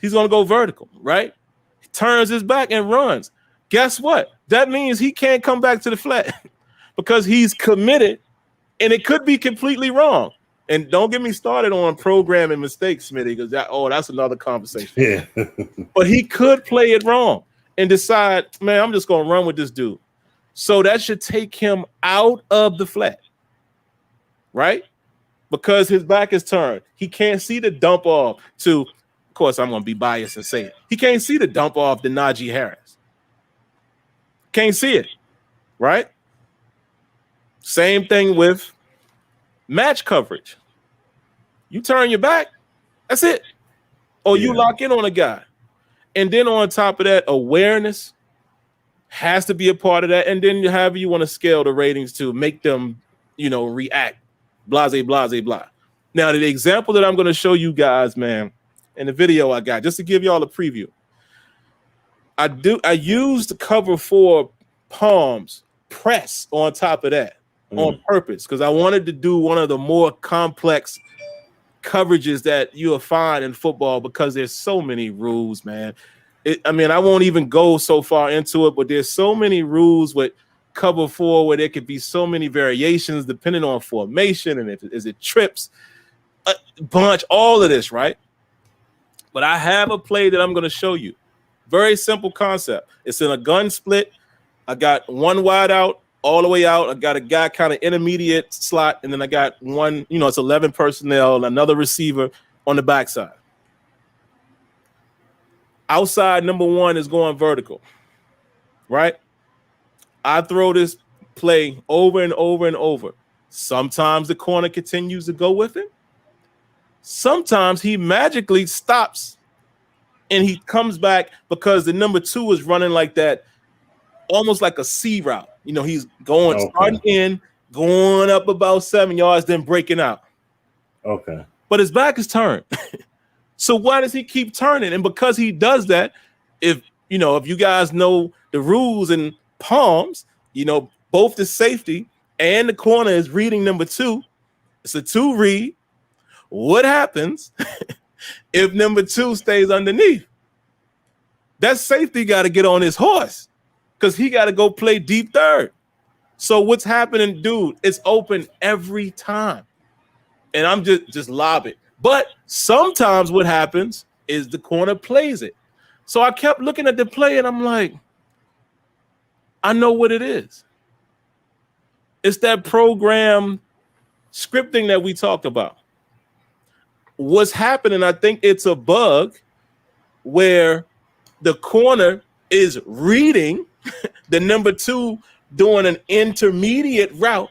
he's going to go vertical, right? He turns his back and runs. Guess what? That means he can't come back to the flat because he's committed, and it could be completely wrong. And don't get me started on programming mistakes, Smitty, because that's another conversation. Yeah. But he could play it wrong and decide, man, I'm just going to run with this dude. So that should take him out of the flat, right? Because his back is turned. He can't see the dump off to, of course, I'm going to be biased and say it. He can't see the dump off to Najee Harris. Can't see it, right? Same thing with match coverage. You turn your back, that's it. Or you lock in on a guy. And then on top of that, awareness has to be a part of that. And then however you want to scale the ratings to make them, react. Blase, blase, blah. Now, the example that I'm going to show you guys, man, in the video I got, just to give y'all a preview. I used cover 4 palms press on top of that. On purpose, because I wanted to do one of the more complex coverages that you'll find in football because there's so many rules, man. I won't even go so far into it, but there's so many rules with cover 4 where there could be so many variations depending on formation and is it trips, a bunch, all of this, right? But I have a play that I'm going to show you. Very simple concept. It's in a gun split. I got one wide out, all the way out. I got a guy kind of intermediate slot, and then I got one, it's 11 personnel, another receiver on the backside. Outside number 1 is going vertical, right? I throw this play over and over and over. Sometimes the corner continues to go with it. Sometimes he magically stops and he comes back because the number 2 is running like that, almost like a C route. He's going, starting in, going up about 7 yards, then breaking out. Okay. But his back is turned. So why does he keep turning? And because he does that, if you guys know the rules in palms, both the safety and the corner is reading number 2. It's a 2 read. What happens if number 2 stays underneath? That safety got to get on his horse, because he got to go play deep third. So what's happening, dude? It's open every time. And I'm just lob it. But sometimes what happens is the corner plays it. So I kept looking at the play and I'm like, I know what it is. It's that program scripting that we talked about. What's happening, I think it's a bug where the corner is reading the number 2 doing an intermediate route,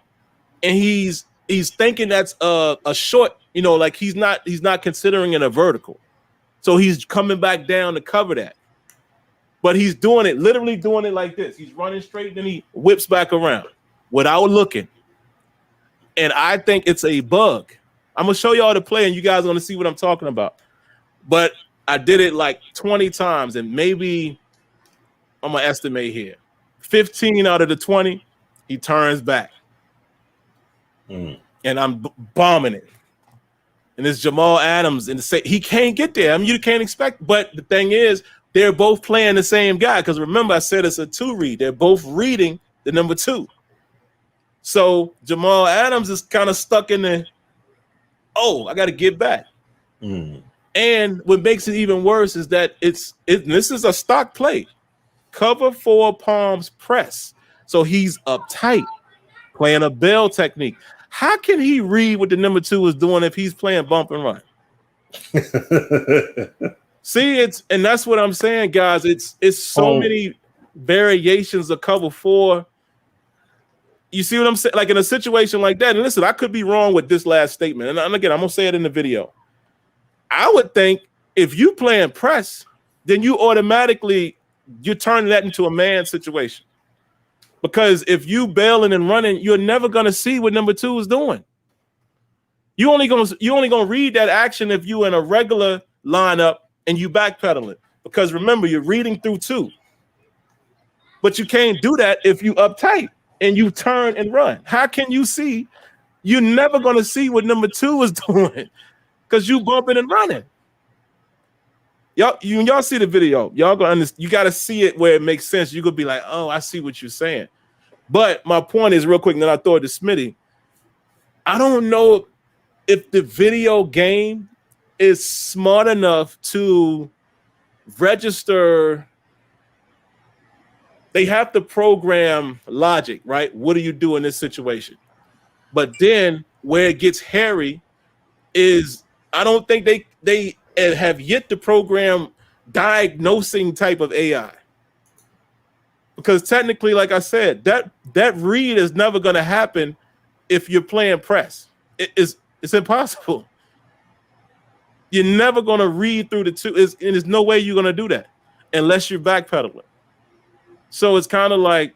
and he's thinking that's a short, like he's not considering it a vertical. So he's coming back down to cover that. But he's literally doing it like this. He's running straight, then he whips back around without looking. And I think it's a bug. I'm gonna show y'all the play, and you guys are gonna see what I'm talking about. But I did it like 20 times, and maybe I'm gonna estimate here, 15 out of the 20, he turns back, and I'm bombing it. And it's Jamal Adams, and he can't get there. I mean, you can't expect. But the thing is, they're both playing the same guy. Because remember, I said it's a 2 read. They're both reading the number 2. So Jamal Adams is kind of stuck in the, I got to get back. And what makes it even worse is that this is a stock play. Cover 4 palms press. So he's uptight, playing a bell technique. How can he read what the number 2 is doing if he's playing bump and run? See, and that's what I'm saying, guys. It's so many variations of cover 4. You see what I'm saying? Like in a situation like that, and listen, I could be wrong with this last statement. And again, I'm gonna say it in the video. I would think if you playing press, then you're turning that into a man situation. Because if you bailing and running, you're never gonna see what number 2 is doing. You only gonna read that action if you in a regular lineup and you backpedaling. Because remember, you're reading through 2. But you can't do that if you uptight and you turn and run. How can you see? You're never gonna see what number 2 is doing because you bumping and running. Y'all see the video. Y'all gonna understand. You gotta see it where it makes sense. You could be like, oh, I see what you're saying. But my point is, real quick, and then I throw it to Smitty. I don't know if the video game is smart enough to register. They have to program logic, right? What do you do in this situation? But then where it gets hairy is I don't think they have yet to program diagnosing type of AI. Because technically, like I said, that read is never going to happen if you're playing press. It's impossible. You're never going to read through the 2. And there's no way you're going to do that unless you're backpedaling. So it's kind of like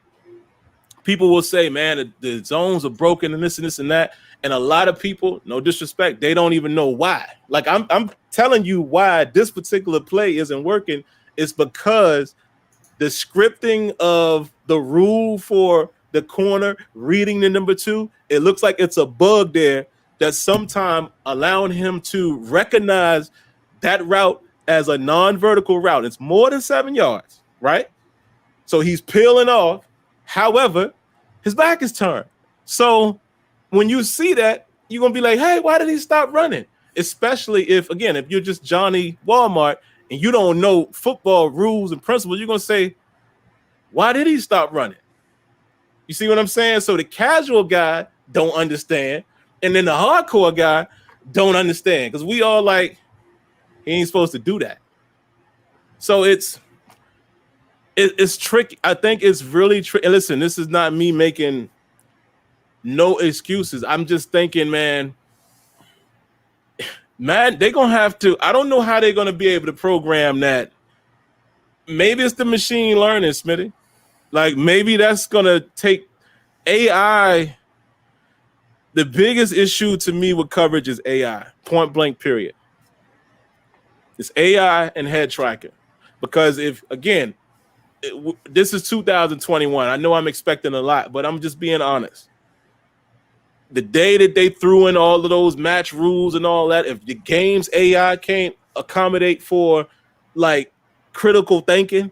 people will say, man, the zones are broken and this and that. And a lot of people, no disrespect, they don't even know why. Like I'm telling you why this particular play isn't working. It's because the scripting of the rule for the corner reading the number 2, it looks like it's a bug there that's sometime allowing him to recognize that route as a non-vertical route. It's more than 7 yards, right? So he's peeling off. However, his back is turned. So when you see that, you're going to be like, hey, why did he stop running? Especially if you're just Johnny Walmart and you don't know football rules and principles, you're going to say, why did he stop running? You see what I'm saying? So the casual guy don't understand. And then the hardcore guy don't understand because we all like, he ain't supposed to do that. So it's tricky. I think it's really tricky. Listen, this is not me making no excuses. I'm just thinking, man, they're going to have to, I don't know how they're going to be able to program that. Maybe it's the machine learning, Smitty. Like maybe that's going to take AI. The biggest issue to me with coverage is AI, point blank, period. It's AI and head tracking. Because this is 2021. I know I'm expecting a lot, but I'm just being honest. The day that they threw in all of those match rules and all that, if the game's AI can't accommodate for like critical thinking,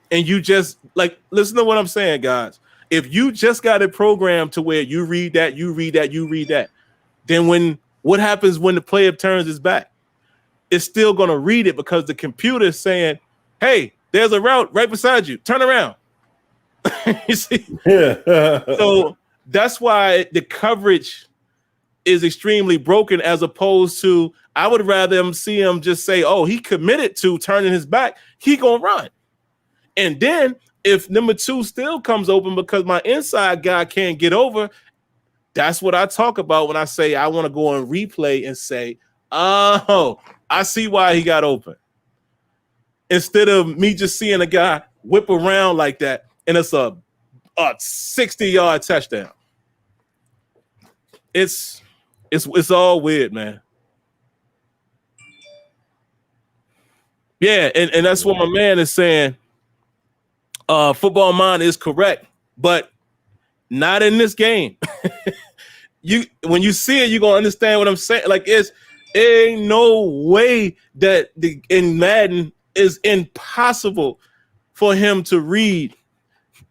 and you just like, listen to what I'm saying, guys. If you just got it programmed to where you read that, then what happens when the player turns his back? It's still going to read it because the computer is saying, hey, there's a route right beside you. Turn around. You see? Yeah. So that's why the coverage is extremely broken as opposed to, I would rather see him just say, oh, he committed to turning his back. He going to run. And then if number 2 still comes open because my inside guy can't get over, that's what I talk about when I say I want to go on replay and say, oh, I see why he got open. Instead of me just seeing a guy whip around like that and it's a 60-yard touchdown. It's It's all weird, man. Yeah, and that's what my man is saying. Football Mind is correct, but not in this game. When you see it, you're gonna understand what I'm saying. Like, ain't no way that in Madden is impossible for him to read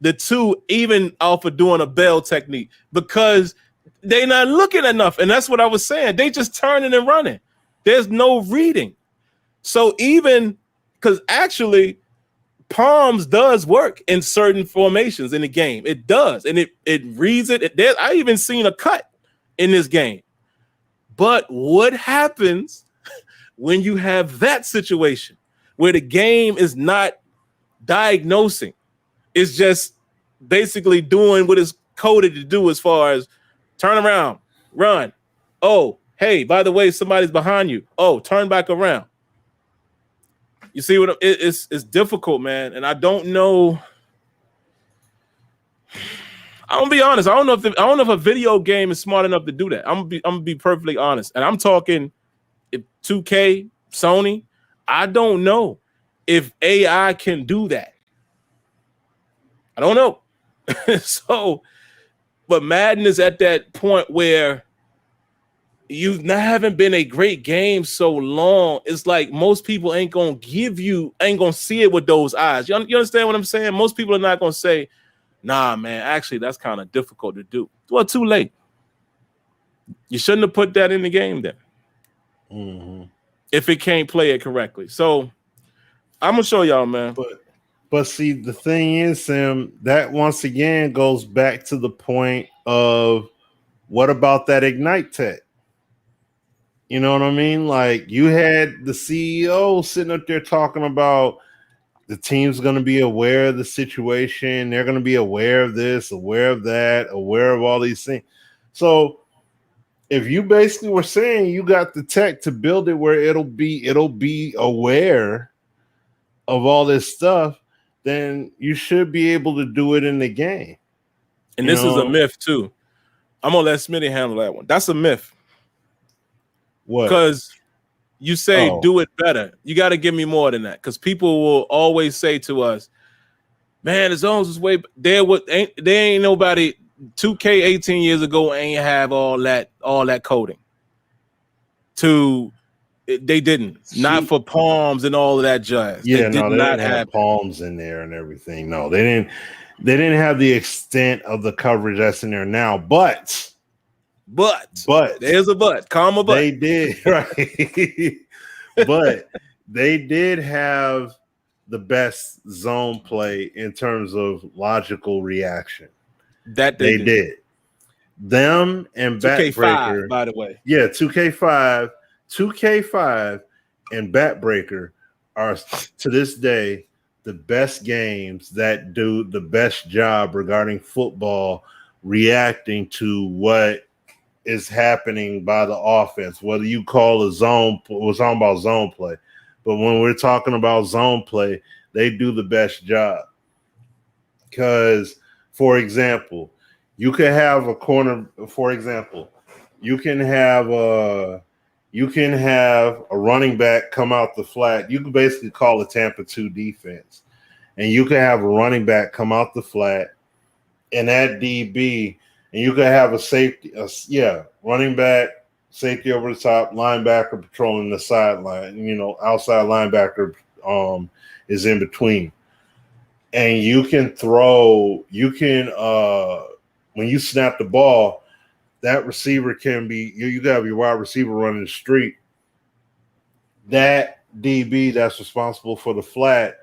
the two, even off of doing a bell technique, because they're not looking enough. And that's what I was saying. They just turning and running. There's no reading. So even because actually palms does work in certain formations in the game. It does. And it reads it. I even seen a cut in this game. But what happens when you have that situation where the game is not diagnosing? It's just basically doing what it's coded to do as far as turn around, run. Oh, hey, by the way, somebody's behind you. Oh, turn back around. You see what it's difficult, man. And I don't know. I'm gonna be honest. I don't know if a video game is smart enough to do that. I'm gonna be perfectly honest. And I'm talking if 2K, Sony. I don't know if AI can do that. I don't know. So, but Madden is at that point where you haven't been a great game so long. It's like most people ain't gonna see it with those eyes. You understand what I'm saying? Most people are not gonna say, nah, man, actually, that's kind of difficult to do. Well, too late. You shouldn't have put that in the game then. If it can't play it correctly. So I'm gonna show y'all, man. But see, the thing is, Sim, that once again goes back to the point of what about that Ignite tech? You know what I mean? Like, you had the CEO sitting up there talking about the team's going to be aware of the situation. They're going to be aware of this, aware of that, aware of all these things. So if you basically were saying you got the tech to build it where it'll be aware of all this stuff, then you should be able to do it in the game. And this is a myth too. I'm gonna let Smitty handle that one. That's a myth. What? Because you say do it better. You got to give me more than that. Because people will always say to us, "Man, the zones is way there. There ain't nobody 2K 18 years ago ain't have all that coding. They didn't. Not for palms and all of that jazz. Yeah, they didn't have palms in there and everything. No, they didn't have the extent of the coverage that's in there now. But there's a but, comma but. They did, right? But they did have the best zone play in terms of logical reaction. That they did. Them and 2K5, by the way. Yeah, 2K5 and Backbreaker are to this day the best games that do the best job regarding football, reacting to what is happening by the offense. Whether you call a zone, we're talking about zone play, but when we're talking about zone play, they do the best job. Because, for example, you can have a corner. For example, you can have a running back come out the flat. You can basically call a Tampa 2 defense, and you can have a running back come out the flat, and that DB, and you can have a safety, running back, safety over the top, linebacker patrolling the sideline. Outside linebacker is in between, and you can when you snap the ball, that receiver can be, you got your wide receiver running the street. That DB that's responsible for the flat,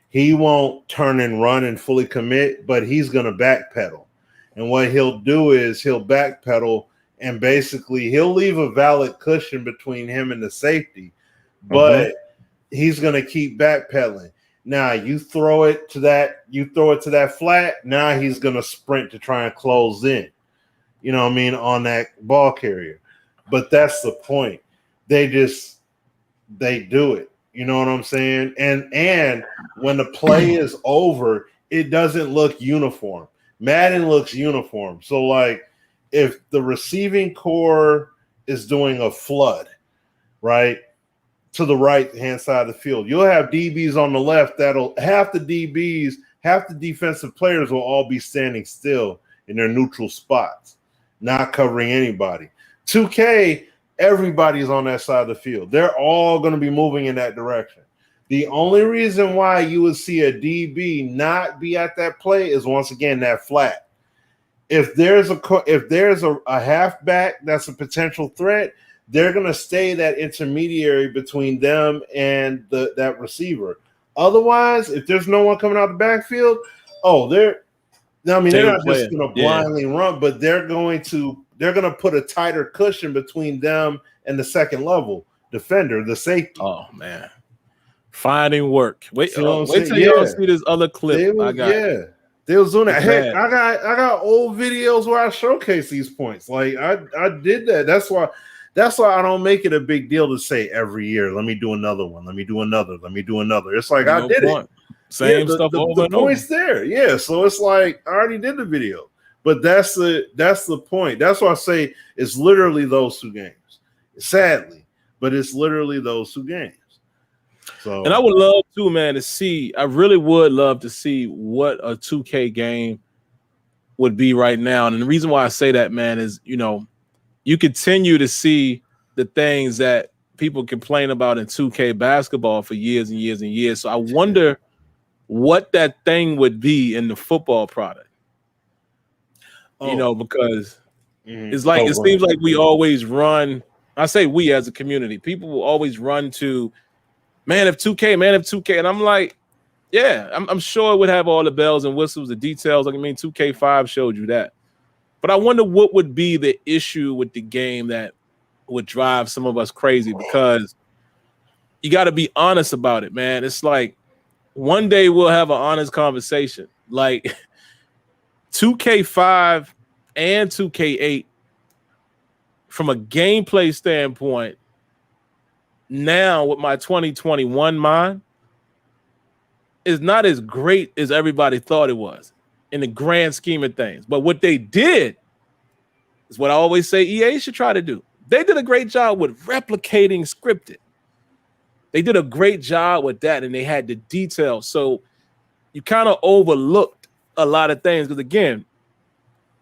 he won't turn and run and fully commit, but he's going to backpedal. And what he'll do is he'll backpedal, and basically he'll leave a valid cushion between him and the safety, but he's going to keep backpedaling. Now you throw it to that flat. Now he's going to sprint to try and close in. You know what I mean, on that ball carrier. But that's the point. They do it. You know what I'm saying? And when the play is over, it doesn't look uniform. Madden looks uniform. So, like, if the receiving core is doing a flood, right? To the right-hand side of the field. You'll have DBs on the left half the defensive players will all be standing still in their neutral spots, not covering anybody. 2K, everybody's on that side of the field. They're all going to be moving in that direction. The only reason why you would see a DB not be at that play is, once again, that flat. If there's a halfback that's a potential threat, they're going to stay that intermediary between them and that receiver. Otherwise, if there's no one coming out the backfield, they're not just going to blindly run, but they're going to put a tighter cushion between them and the second level defender, the safety. Oh man, finding work. Wait till y'all see this other clip. They was doing that. Hey, I got old videos where I showcase these points. Like I did that. That's why I don't make it a big deal to say every year, let me do another one. Let me do another. It's like I did it. Same stuff over and over. The point's there. Yeah. So it's like I already did the video. But that's the point. That's why I say it's literally those two games. Sadly, but it's literally those two games. So, and I would love to, man, I really would love to see what a 2K game would be right now. And the reason why I say that, man, is, you continue to see the things that people complain about in 2K basketball for years and years and years. So I wonder what that thing would be in the football product. Because it's like it seems like we always run. I say we as a community, people will always run to man of 2K, and I'm like, yeah, I'm sure it would have all the bells and whistles, the details. 2K5 showed you that, but I wonder what would be the issue with the game that would drive some of us crazy, because you got to be honest about it, man. It's like one day we'll have an honest conversation, like 2K5 and 2K8 from a gameplay standpoint. Now with my 2021 mind is not as great as everybody thought it was in the grand scheme of things. But what they did is what I always say EA should try to do. They did a great job with replicating scripted. They did a great job with that, and they had the details. So you kind of overlooked a lot of things, because again,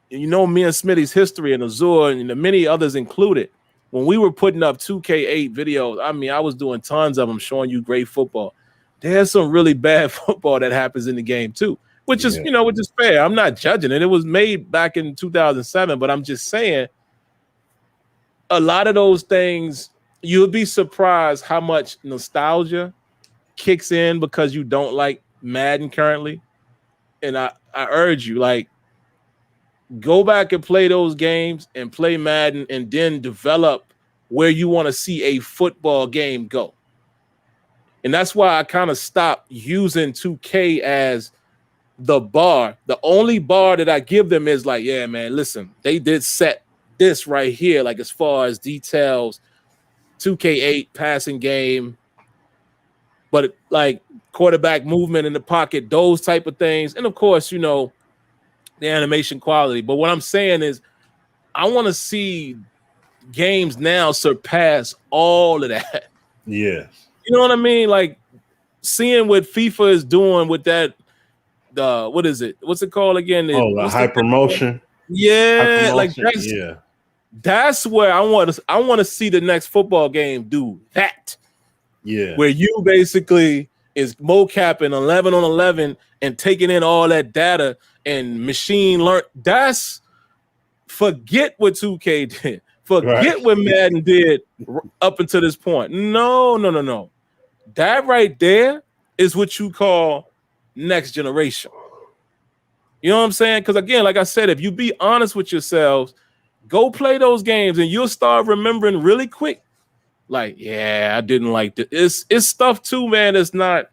me and Smitty's history and Azure and the many others included, when we were putting up 2K8 videos, I was doing tons of them showing you great football. There's some really bad football that happens in the game too, which is fair. I'm not judging it. It was made back in 2007, but I'm just saying a lot of those things, you'll be surprised how much nostalgia kicks in because you don't like Madden currently. And I urge you, go back and play those games and play Madden, and then develop where you want to see a football game go. And that's why I kind of stopped using 2K as the bar. The only bar that I give them is like, yeah, man, listen, they did set this right here, like as far as details, 2K8 passing game, but like quarterback movement in the pocket, those type of things. And of course, the animation quality. But what I'm saying is I want to see games now surpass all of that. Yes. You know what I mean? Like seeing what FIFA is doing with that, what is it? What's it called again? The hypermotion. Yeah, that's where I want to see the next football game do that. Yeah. Where you basically is mocapping 11 on 11 and taking in all that data and machine learn. Forget what 2K did. Forget what Madden did up until this point. No. That right there is what you call next generation. You know what I'm saying? Because again, like I said, if you be honest with yourselves, go play those games and you'll start remembering really quick. Like, yeah, I didn't like this. It's stuff too, man. It's not.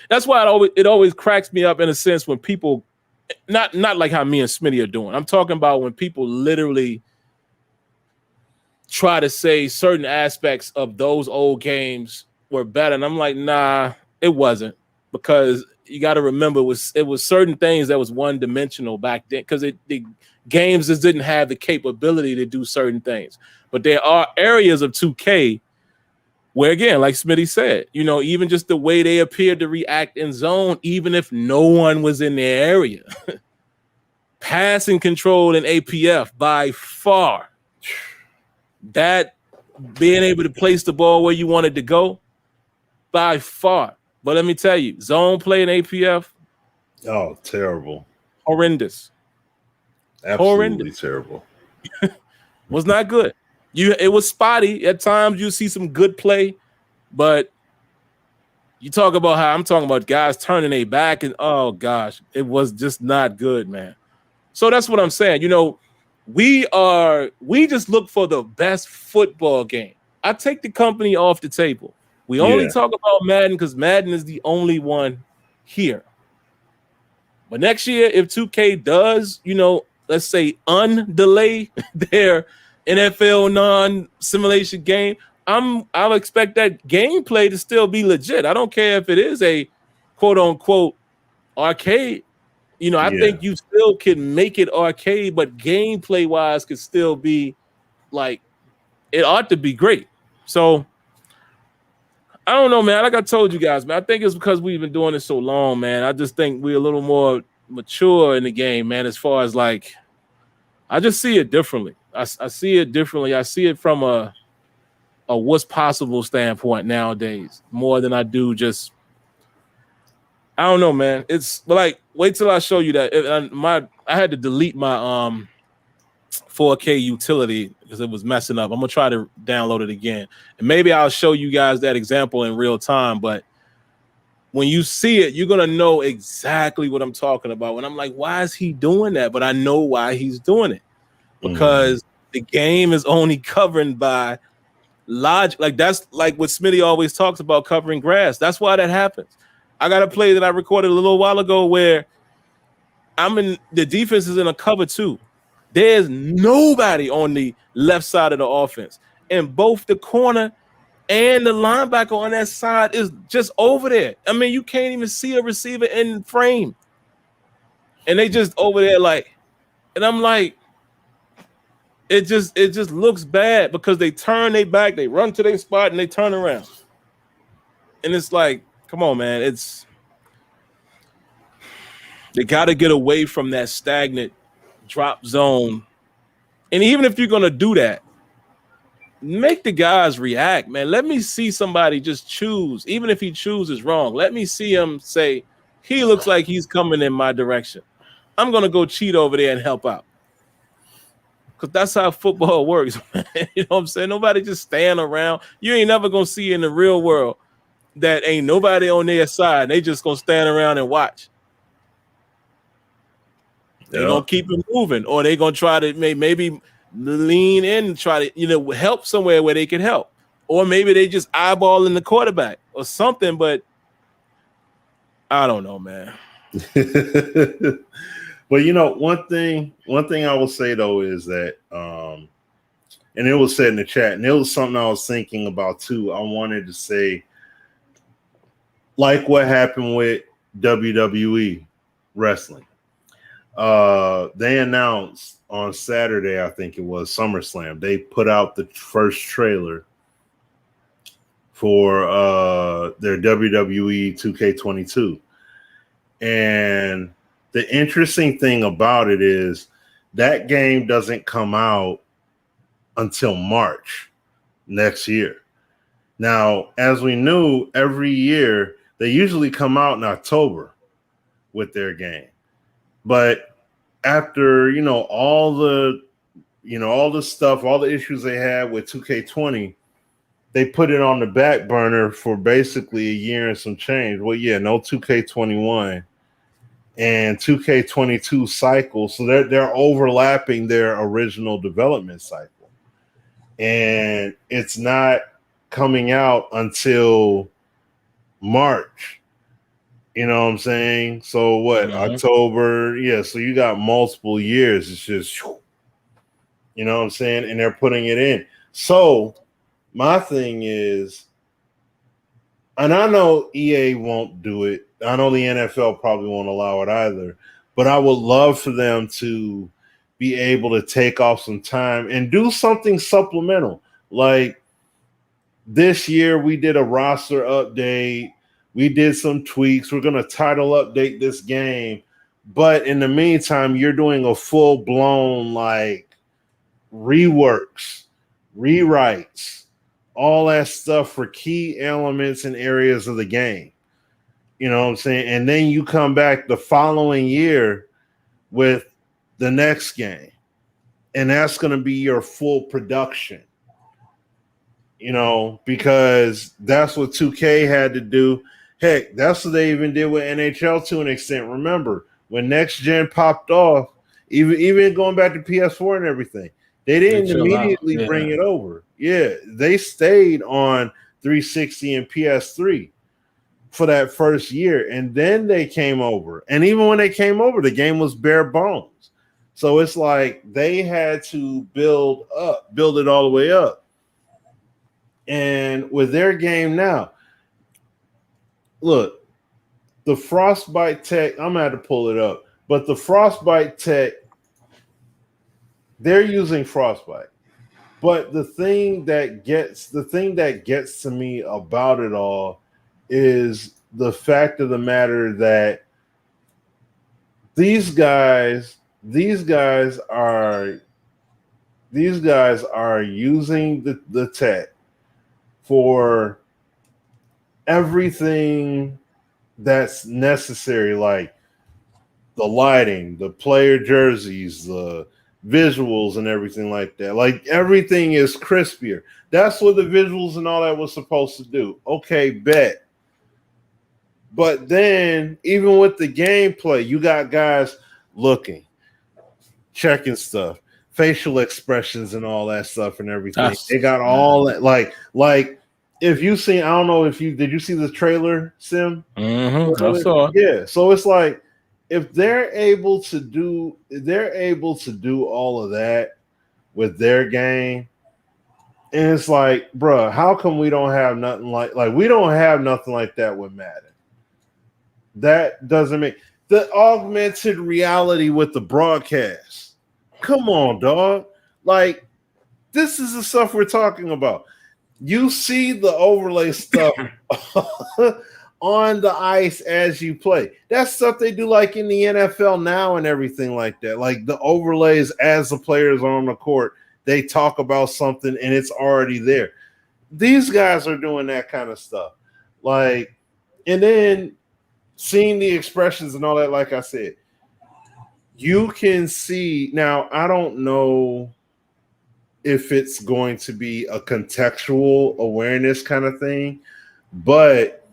That's why it always cracks me up in a sense when people, not like how me and Smitty are doing. I'm talking about when people literally try to say certain aspects of those old games were better. And I'm like, nah, it wasn't. Because you got to remember it was certain things that was one dimensional back then because the games just didn't have the capability to do certain things. But there are areas of 2K where, again, like Smitty said, you know, even just the way they appeared to react in zone, even if no one was in their area. Passing control in APF by far. That being able to place the ball where you wanted to go by far. But let me tell you, zone play in APF. Oh, terrible. Horrendous. Absolutely terrible. Was not good. It was spotty. At times you see some good play, but you talk about how I'm talking about guys turning their back and oh gosh, it was just not good, man. So that's what I'm saying. You know, we just look for the best football game. I take the company off the table. We only talk about Madden because Madden is the only one here. But next year, if 2K does, you know, let's say undelay their NFL non-simulation game, I'll expect that gameplay to still be legit. I don't care if it is a quote unquote arcade. You know, I think you still can make it arcade, but gameplay wise could still be like it ought to be great. So I don't know, man. Like I told you guys, man, I think it's because we've been doing this so long, man. I just think we're a little more mature in the game, man, as far as like I just see it differently. I see it differently. I see it from a what's possible standpoint nowadays more than I do just I don't know, man. It's like wait till I show you that. I had to delete my 4K utility because it was messing up. I'm gonna try to download it again, and maybe I'll show you guys that example in real time. But when you see it, you're gonna know exactly what I'm talking about. When I'm like, why is he doing that? But I know why he's doing it because the game is only governed by logic. Like that's like what Smitty always talks about covering grass. That's why that happens. I got a play that I recorded a little while ago where the defense is in a cover 2. There's nobody on the left side of the offense. And both the corner and the linebacker on that side is just over there. I mean, you can't even see a receiver in frame. And they just over there like, and I'm like, it just looks bad because they turn their back, they run to their spot, and they turn around. And it's like, come on, man. They got to get away from that stagnant drop zone. And even if you're going to do that, make the guys react, man. Let me see somebody just choose. Even if he chooses wrong, let me see him say, he looks like he's coming in my direction. I'm going to go cheat over there and help out. Because that's how football works, man. You know what I'm saying? Nobody just stand around. You ain't never going to see in the real world that ain't nobody on their side. They just going to stand around and watch. They're going to keep it moving, or they're going to try to maybe lean in and try to, you know, help somewhere where they can help. Or maybe they just eyeballing the quarterback or something, but I don't know, man. But, you know, one thing I will say, though, is that, and it was said in the chat, and it was something I was thinking about, too. I wanted to say, like what happened with WWE wrestling. They announced on Saturday, I think it was SummerSlam, they put out the first trailer for their WWE 2K22. And the interesting thing about it is that game doesn't come out until March next year. Now, as we knew, every year they usually come out in October with their game. But after, you know, all the stuff, all the issues they had with 2K20, they put it on the back burner for basically a year and some change. Well, yeah, no 2K21 and 2K22 cycle. So they're overlapping their original development cycle. And it's not coming out until March. You know what I'm saying? So what? Mm-hmm. October. Yeah. So you got multiple years. It's just, you know what I'm saying? And they're putting it in. So my thing is, and I know EA won't do it. I know the NFL probably won't allow it either. But I would love for them to be able to take off some time and do something supplemental. Like this year, we did a roster update. We did some tweaks. We're going to title update this game. But in the meantime, you're doing a full-blown like reworks, rewrites, all that stuff for key elements and areas of the game. You know what I'm saying? And then you come back the following year with the next game. And that's going to be your full production. You know, because that's what 2K had to do. Heck, that's what they even did with NHL to an extent. Remember, when Next Gen popped off, even going back to PS4 and everything, they didn't immediately bring it over. Yeah, they stayed on 360 and PS3 for that first year, and then they came over. And even when they came over, the game was bare bones. So it's like they had to build it all the way up. And with their game now, look, the Frostbite tech, I'm gonna have to pull it up, but the Frostbite tech, they're using Frostbite. But the thing that gets to me about it all is the fact of the matter that these guys are using the tech for everything that's necessary, like the lighting, the player jerseys, the visuals and everything like that. Like everything is crispier. That's what the visuals and all that was supposed to do. Okay, bet. But then even with the gameplay, you got guys looking, checking stuff, facial expressions and all that stuff and everything. They got all that like if you seen, I don't know if did you see the trailer, Sim? Mm-hmm. I saw. Yeah. So it's like if they're able to do all of that with their game, and it's like, bro, how come we don't have nothing like we don't have nothing like that with Madden? That doesn't make the augmented reality with the broadcast. Come on, dog. Like, this is the stuff we're talking about. You see the overlay stuff on the ice as you play. That's stuff they do like in the NFL now and everything like that. Like the overlays as the players are on the court, they talk about something and it's already there. These guys are doing that kind of stuff. Like, and then seeing the expressions and all that, like I said, you can see now. I don't know if it's going to be a contextual awareness kind of thing, but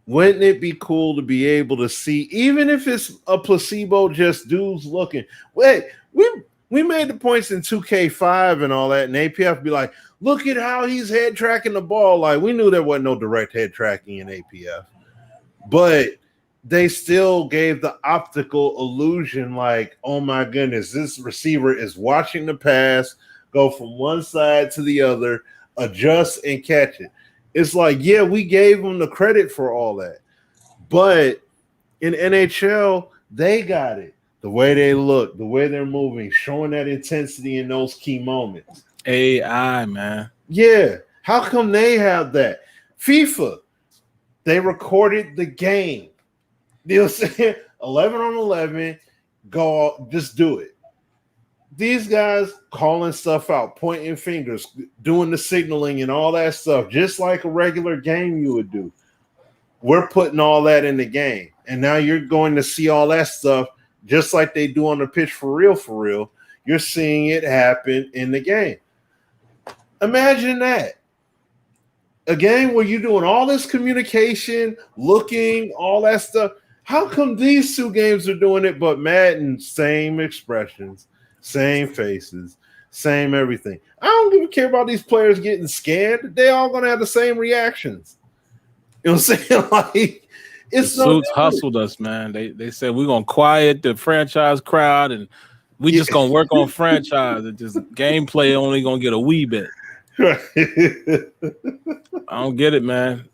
wouldn't it be cool to be able to see, even if it's a placebo, just dudes looking? Wait, we made the points in 2K5 and all that, and APF be like, look at how he's head tracking the ball. Like, we knew there wasn't no direct head tracking in APF, but they still gave the optical illusion like, oh my goodness, this receiver is watching the pass go from one side to the other, adjust and catch it. It's like, yeah, we gave them the credit for all that. But in NHL, they got it. The way they look, the way they're moving, showing that intensity in those key moments. AI, man. Yeah. How come they have that? FIFA, they recorded the game. They'll say 11 on 11, go, just do it. These guys calling stuff out, pointing fingers, doing the signaling and all that stuff, just like a regular game you would do. We're putting all that in the game. And now you're going to see all that stuff just like they do on the pitch for real. You're seeing it happen in the game. Imagine that. A game where you're doing all this communication, looking, all that stuff. How come these two games are doing it, but Madden, same expressions, same faces, same everything? I don't even care about these players getting scared. They all gonna have the same reactions. You know what I'm saying? Like, it's the suits hustled us, man. They said we're gonna quiet the franchise crowd and we just gonna work on franchise and just gameplay only gonna get a wee bit. I don't get it, man.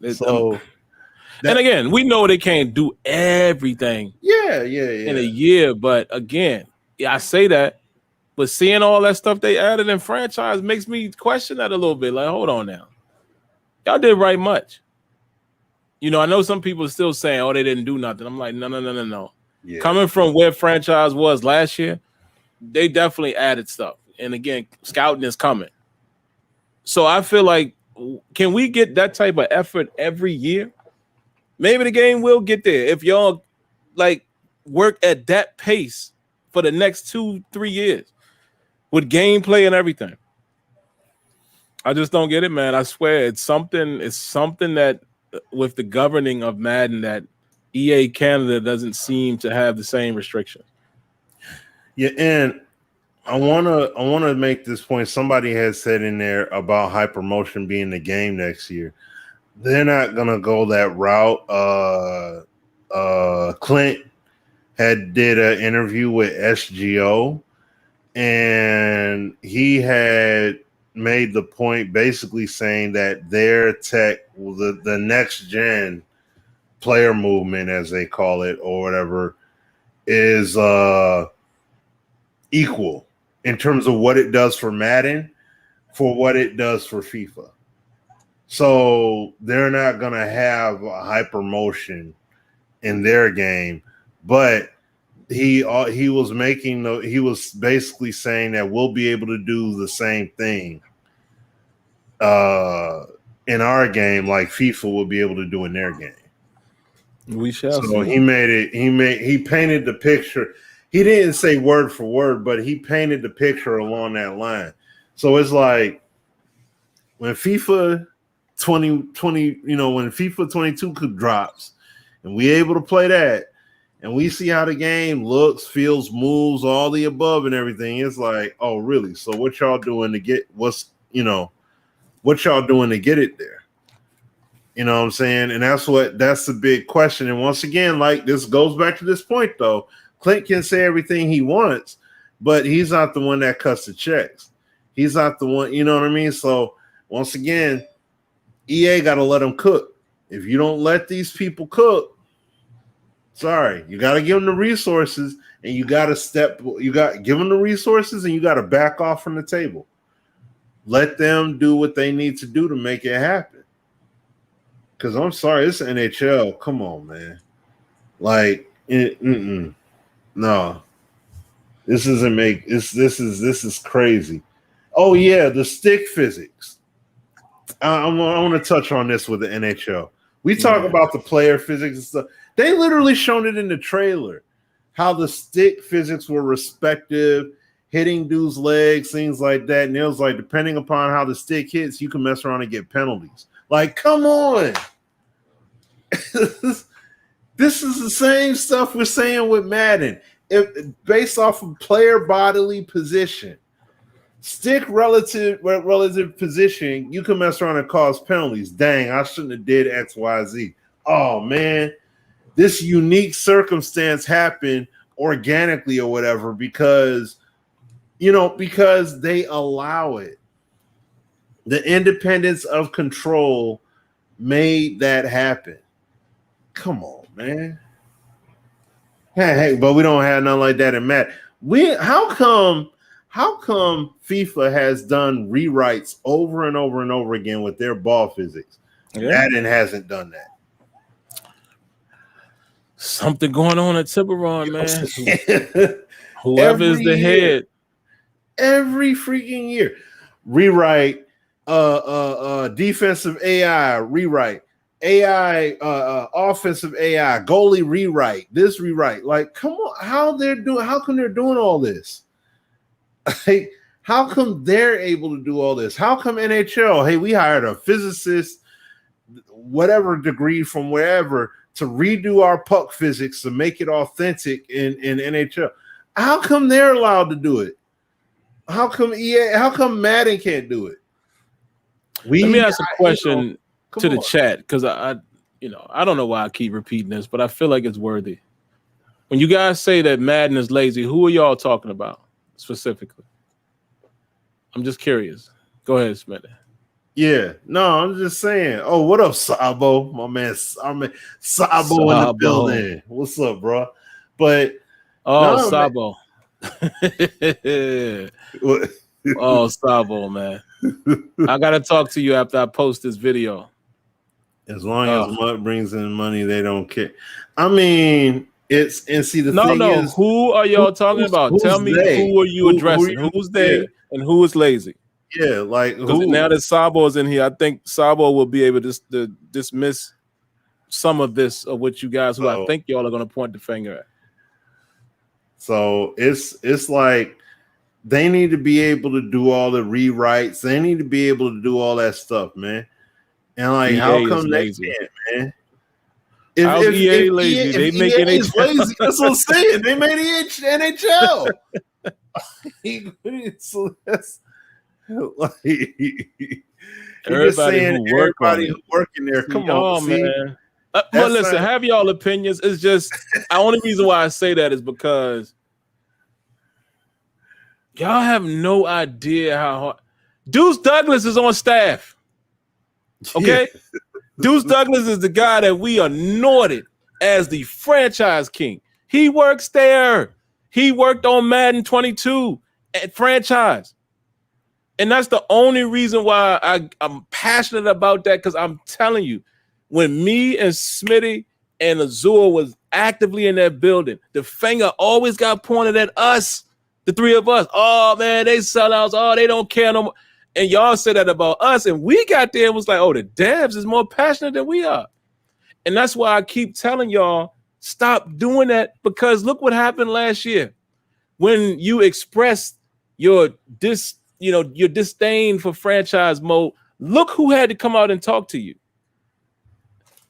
And again, we know they can't do everything. Yeah. In a year, but again, I say that, but seeing all that stuff they added in franchise makes me question that a little bit. Like, hold on now, y'all did right much. I know some people are still saying, "Oh, they didn't do nothing." I'm like, no. Yeah. Coming from where franchise was last year, they definitely added stuff. And again, scouting is coming. So I feel like, can we get that type of effort every year? Maybe the game will get there if y'all like work at that pace for the next 2-3 years with gameplay and everything. I just don't get it, man. I swear it's something that with the governing of Madden that EA Canada doesn't seem to have the same restrictions. Yeah, and I wanna make this point. Somebody has said in there about hypermotion being the game next year. They're not gonna go that route. Clint did an interview with SGO, and he had made the point basically saying that their tech, the next gen player movement, as they call it, or whatever, is equal in terms of what it does for Madden for what it does for FIFA. So they're not going to have a hyper motion in their game, but he was basically saying that we'll be able to do the same thing in our game like FIFA will be able to do in their game. We shall see. He painted the picture. He didn't say word for word, but he painted the picture along that line. So it's like when FIFA 2020, when FIFA 22 drops and we able to play that and we see how the game looks, feels, moves, all the above and everything, it's like, oh, really? So what y'all doing to get what y'all doing to get it there? You know what I'm saying? And that's the big question. And once again, like this goes back to this point though, Clint can say everything he wants, but he's not the one that cuts the checks. He's not the one, you know what I mean? So once again, EA got to let them cook. If you don't let these people cook, sorry, you got to give them the resources and you got to give them the resources and you got to back off from the table. Let them do what they need to do to make it happen. Because I'm sorry, it's NHL. Come on, man. Like, no. This is crazy. Oh, yeah, the stick physics. I want to touch on this with the NHL. We talk about the player physics and stuff. They literally shown it in the trailer, how the stick physics were respective, hitting dudes' legs, things like that. And it was like, depending upon how the stick hits, you can mess around and get penalties. Like, come on. This is the same stuff we're saying with Madden. Based off of player bodily position. Stick relative position, you can mess around and cause penalties. Dang, I shouldn't have did X, Y, Z. Oh, man. This unique circumstance happened organically or whatever because they allow it. The independence of control made that happen. Come on, man. Hey, but we don't have nothing like that in Madden. How come FIFA has done rewrites over and over and over again with their ball physics? Yeah. Madden hasn't done that. Something going on at Tiburon, man. Whoever is the head. Every freaking year. Rewrite, defensive AI, rewrite. AI, offensive AI, goalie rewrite, this rewrite. Like, come on, how come they're doing all this? Like, how come they're able to do all this? How come NHL, hey, we hired a physicist, whatever degree from wherever, to redo our puck physics to make it authentic in NHL? How come they're allowed to do it? How come Madden can't do it? Let me ask a question to the chat, because I don't know why I keep repeating this, but I feel like it's worthy. When you guys say that Madden is lazy, who are y'all talking about specifically? I'm just curious. Go ahead, Smitty. Yeah, no, I'm just saying. Oh, what up, Sabo? My man, Sabo in the Sabo. building. What's up, bro? But Oh, no, man. Sabo. Oh, Sabo, man. I gotta talk to you after I post this video. As long as Mutt brings in money, they don't care. I mean, it's and see the thing No. is, Who are y'all talking about? Tell me they? who are you addressing? Who Who's they and who is lazy? Yeah, like Because who? now that Sabo is in here, I think Sabo will be able to dismiss some of this of what you guys who I think y'all are going to point the finger at. So it's like they need to be able to do all the rewrites. They need to be able to do all that stuff, man. And like, how come they can't, man? How's EA lazy? They make EA is lazy. That's what I'm saying. They made NHL. So that's like everybody who's working there. Come on, man. But listen, have y'all opinions. It's just the only reason why I say that is because y'all have no idea how hard. Deuce Douglas is on staff. Okay. Yeah. Deuce Douglas is the guy that we anointed as the franchise king. He works there. He worked on Madden 22 at franchise. And that's the only reason why I'm passionate about that, because I'm telling you, when me and Smitty and Azure was actively in that building, the finger always got pointed at us, the three of us. Oh, man, they sellouts. Oh, they don't care no more. And y'all said that about us, and we got there and was like, oh, the devs is more passionate than we are. And that's why I keep telling y'all, stop doing that, because look what happened last year. When you expressed your disdain for franchise mode, look who had to come out and talk to you.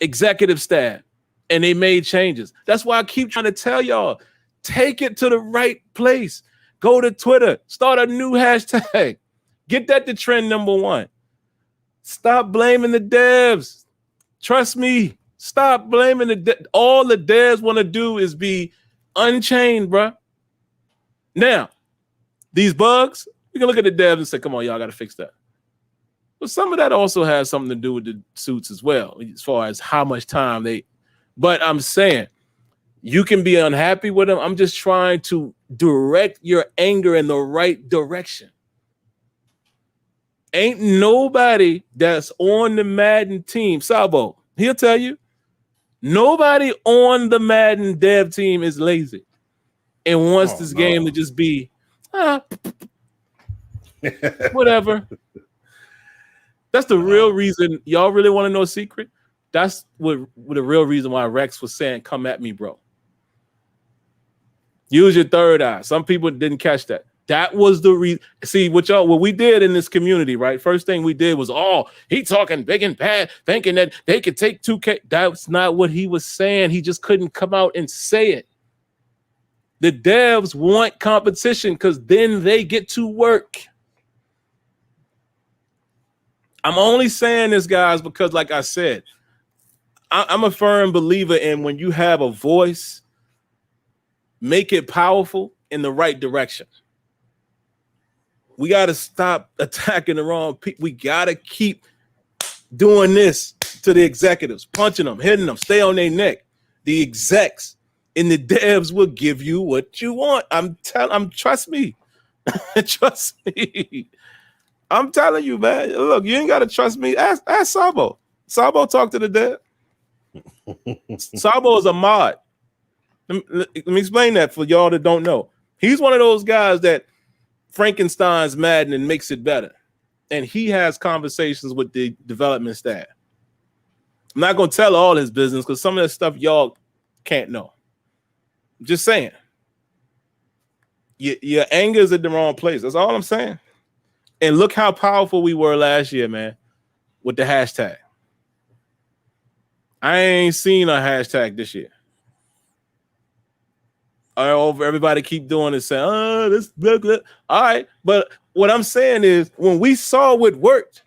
Executive staff. And they made changes. That's why I keep trying to tell y'all, take it to the right place. Go to Twitter, start a new hashtag. Get that to trend number one. Stop blaming the devs. Trust me. Stop blaming all the devs want to do is be unchained, bro. Now, these bugs, you can look at the devs and say, come on, y'all got to fix that. But some of that also has something to do with the suits as well, as far as how much time they. But I'm saying, you can be unhappy with them. I'm just trying to direct your anger in the right direction. Ain't nobody that's on the Madden team, Sabo, he'll tell you, nobody on the Madden dev team is lazy and wants this game to just be, whatever. That's the real reason. Y'all really want to know a secret? That's what the real reason why Rex was saying, come at me, bro. Use your third eye. Some people didn't catch that. That was the reason. See, what we did in this community, right? First thing we did was, he talking big and bad, thinking that they could take 2K. That's not what he was saying. He just couldn't come out and say it. The devs want competition because then they get to work. I'm only saying this, guys, because like I said, I'm a firm believer in when you have a voice, make it powerful in the right direction. We got to stop attacking the wrong people. We got to keep doing this to the executives, punching them, hitting them, stay on their neck. The execs and the devs will give you what you want. Trust me. Trust me. I'm telling you, man. Look, you ain't got to trust me. Ask Sabo. Sabo talk to the dev. Sabo is a mod. Let me explain that for y'all that don't know. He's one of those guys that Frankenstein's Madden and makes it better. And he has conversations with the development staff. I'm not going to tell all his business because some of that stuff y'all can't know. I'm just saying. Your anger is at the wrong place. That's all I'm saying. And look how powerful we were last year, man, with the hashtag. I ain't seen a hashtag this year. Everybody keep doing it, saying, this blah, blah. All right. But what I'm saying is, when we saw what worked,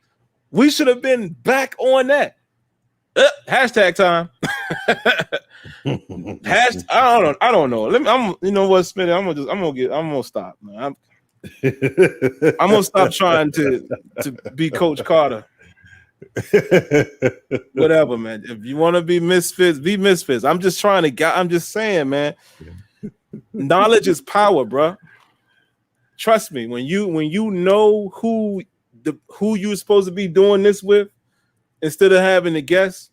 we should have been back on that. Hashtag time. I don't know. You know what, Smitty? I'm gonna stop, man. I'm gonna stop trying to be Coach Carter. Whatever, man. If you want to be misfits, be misfits. I'm just trying to get. I'm just saying, man. Knowledge is power, bro. Trust me. When you know who you're supposed to be doing this with, instead of having to guess,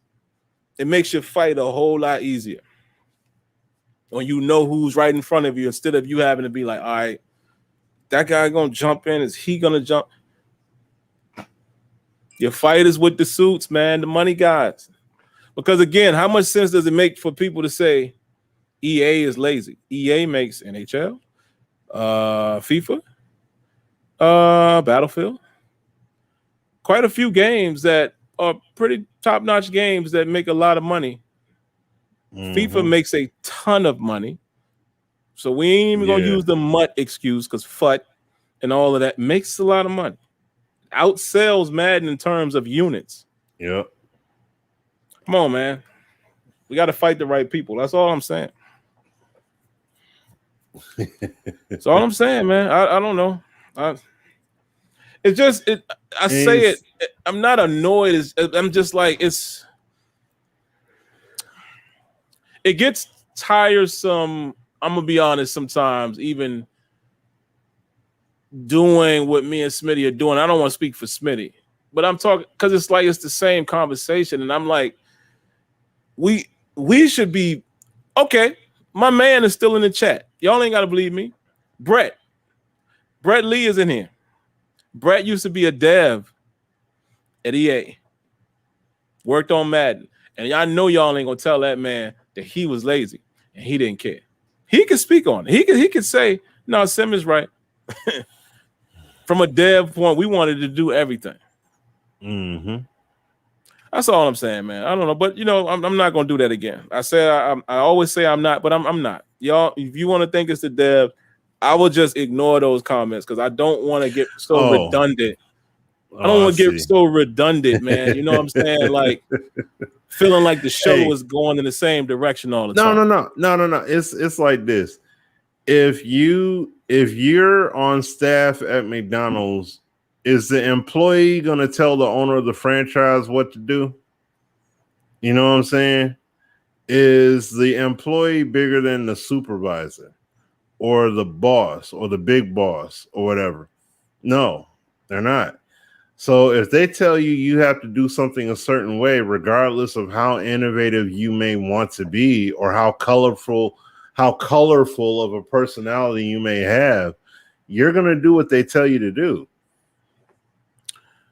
it makes your fight a whole lot easier. When you know who's right in front of you, instead of you having to be like, all right, that guy gonna jump in. Is he gonna jump? Your fight is with the suits, man, the money guys. Because again, how much sense does it make for people to say EA is lazy? EA makes NHL, FIFA, Battlefield. Quite a few games that are pretty top-notch games that make a lot of money. FIFA makes a ton of money. So we ain't even gonna use the MUT excuse because FUT and all of that makes a lot of money. Outsells Madden in terms of units. Yep. Come on, man. We got to fight the right people. That's all I'm saying. That's all I'm saying, man. I don't know. It's just I say it. I'm not annoyed. I'm just like it gets tiresome. I'm gonna be honest. Sometimes even doing what me and Smitty are doing. I don't want to speak for Smitty, but I'm talking because it's like it's the same conversation, and I'm like, we should be okay. My man is still in the chat. Y'all ain't gotta believe me. Brett Lee is in here. Brett used to be a dev at EA. Worked on Madden, and y'all know y'all ain't gonna tell that man that he was lazy and he didn't care. He could speak on it. He could say, "No, Sim is right." From a dev point, we wanted to do everything. That's all I'm saying, man. I don't know, but I'm not gonna do that again. I always say I'm not, but I'm not. Y'all, if you want to think it's the dev, I will just ignore those comments because I don't want to get so redundant. I don't want to get so redundant, man. You know what I'm saying? Like feeling like the show is going in the same direction all the time. No. It's like this. If you're on staff at McDonald's, is the employee going to tell the owner of the franchise what to do? You know what I'm saying? Is the employee bigger than the supervisor or the boss or the big boss or whatever? No, they're not. So if they tell you you have to do something a certain way, regardless of how innovative you may want to be or how colorful of a personality you may have, you're going to do what they tell you to do.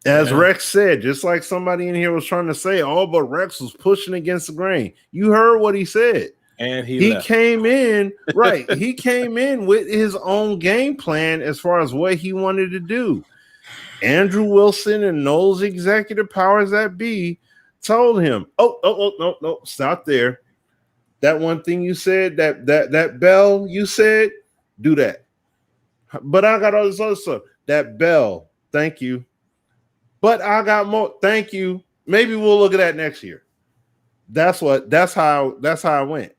As Rex said, just like somebody in here was trying to say, but Rex was pushing against the grain. You heard what he said. And he came in, right. He came in with his own game plan as far as what he wanted to do. Andrew Wilson and those executive powers that be told him, no, stop there. That one thing you said, that bell you said, do that. But I got all this other stuff. That bell, thank you. But I got more, thank you. Maybe we'll look at that next year. That's how I went.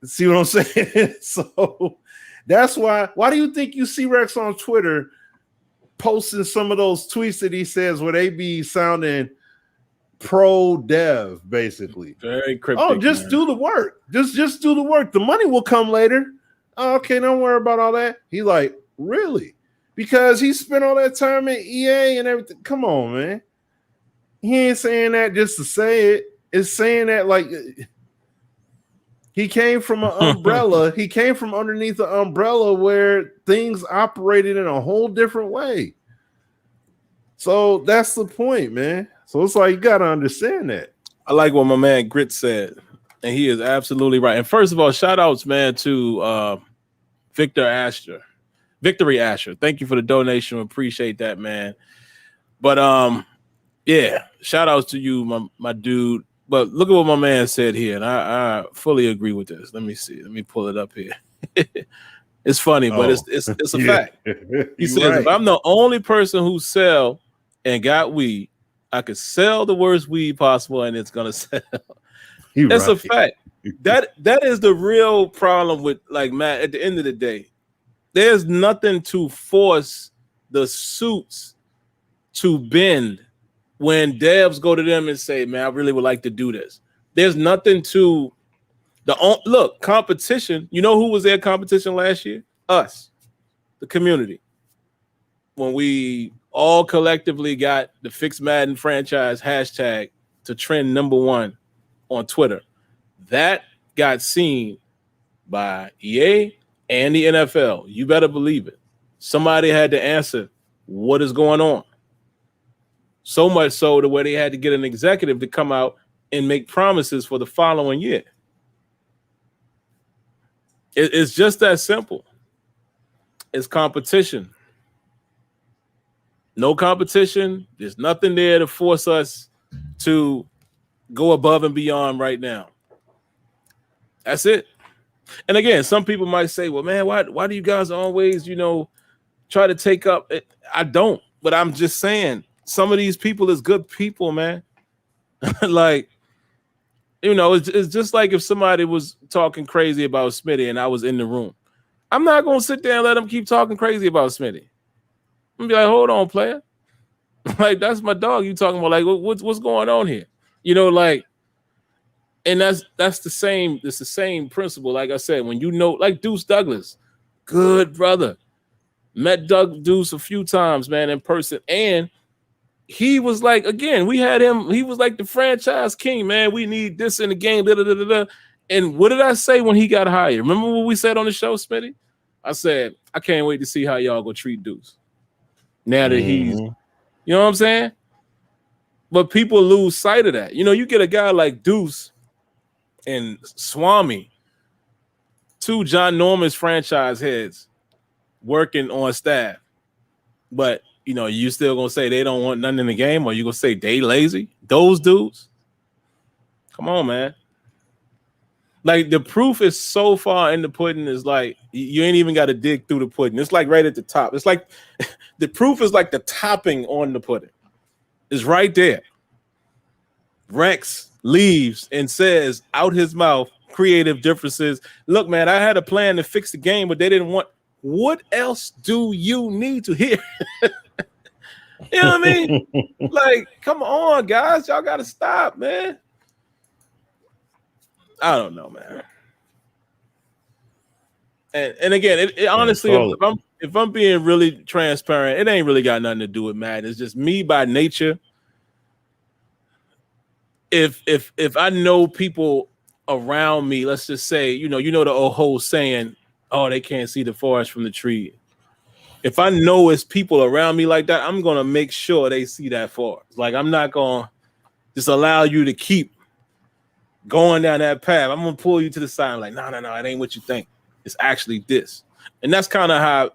See what I'm saying? So that's why do you think you see Rex on Twitter posting some of those tweets that he says where they be sounding pro dev, basically? Very cryptic. Just do the work. Just do the work. The money will come later. Okay, don't worry about all that. He like, really? Because he spent all that time at EA and everything. Come on, man. He ain't saying that just to say it. It's saying that like he came from an umbrella. He came from underneath the umbrella where things operated in a whole different way. So that's the point, man. So it's like you got to understand that. I like what my man Grit said, and he is absolutely right. And first of all, shout outs, man, to Victory Asher. Thank you for the donation. Appreciate that, man. But shout outs to you, my dude. But look at what my man said here, and I fully agree with this. Let me see. Let me pull it up here. It's funny, but it's a fact. He says, right. If I'm the only person who sell and got weed, I could sell the worst weed possible, and it's gonna sell. That's a fact. That is the real problem with like Matt. At the end of the day, there's nothing to force the suits to bend when devs go to them and say, man, I really would like to do this. There's nothing to look, competition. You know who was their competition last year? Us, the community. When we all collectively got the Fix Madden franchise hashtag to trend #1 on Twitter. That got seen by EA and the NFL. You better believe it. Somebody had to answer what is going on. So much so to where they had to get an executive to come out and make promises for the following year. It's just that simple. It's competition. No competition. There's nothing there to force us to go above and beyond right now. That's it. And again, some people might say, well, man, why do you guys always, try to take up? I don't, but I'm just saying some of these people is good people, man. Like, it's just like if somebody was talking crazy about Smitty and I was in the room. I'm not going to sit there and let them keep talking crazy about Smitty. I'm going to be like, hold on, player. Like, that's my dog you talking about. Like, what's going on here? And that's the same. It's the same principle. Like I said, when like Deuce Douglas, good brother. Met Deuce a few times, man, in person. And he was like, again, we had him. He was like the franchise king, man. We need this in the game. Da, da, da, da, da. And what did I say when he got hired? Remember what we said on the show, Smitty? I said, I can't wait to see how y'all go treat Deuce. Now that he's, you know what I'm saying? But people lose sight of that. You get a guy like Deuce and Swami, two John Norman's franchise heads working on staff. But, you still going to say they don't want nothing in the game, or you going to say they lazy? Those dudes? Come on, man. Like, the proof is so far in the pudding, is like, you ain't even got to dig through the pudding. It's like right at the top. It's like the proof is like the topping on the pudding. It's right there. Rex leaves and says out his mouth, creative differences. Look, man, I had a plan to fix the game, but they didn't want. What else do you need to hear? You know what I mean? Like, come on, guys. Y'all got to stop, man. I don't know, man. And again, it honestly, if I'm being really transparent, it ain't really got nothing to do with Madden. It's just me by nature. If I know people around me, let's just say, the old whole saying, oh, they can't see the forest from the tree. If I know it's people around me like that, I'm gonna make sure they see that forest. Like, I'm not gonna just allow you to keep going down that path. I'm gonna pull you to the side. I'm like, no, it ain't what you think. It's actually this. And that's kind of how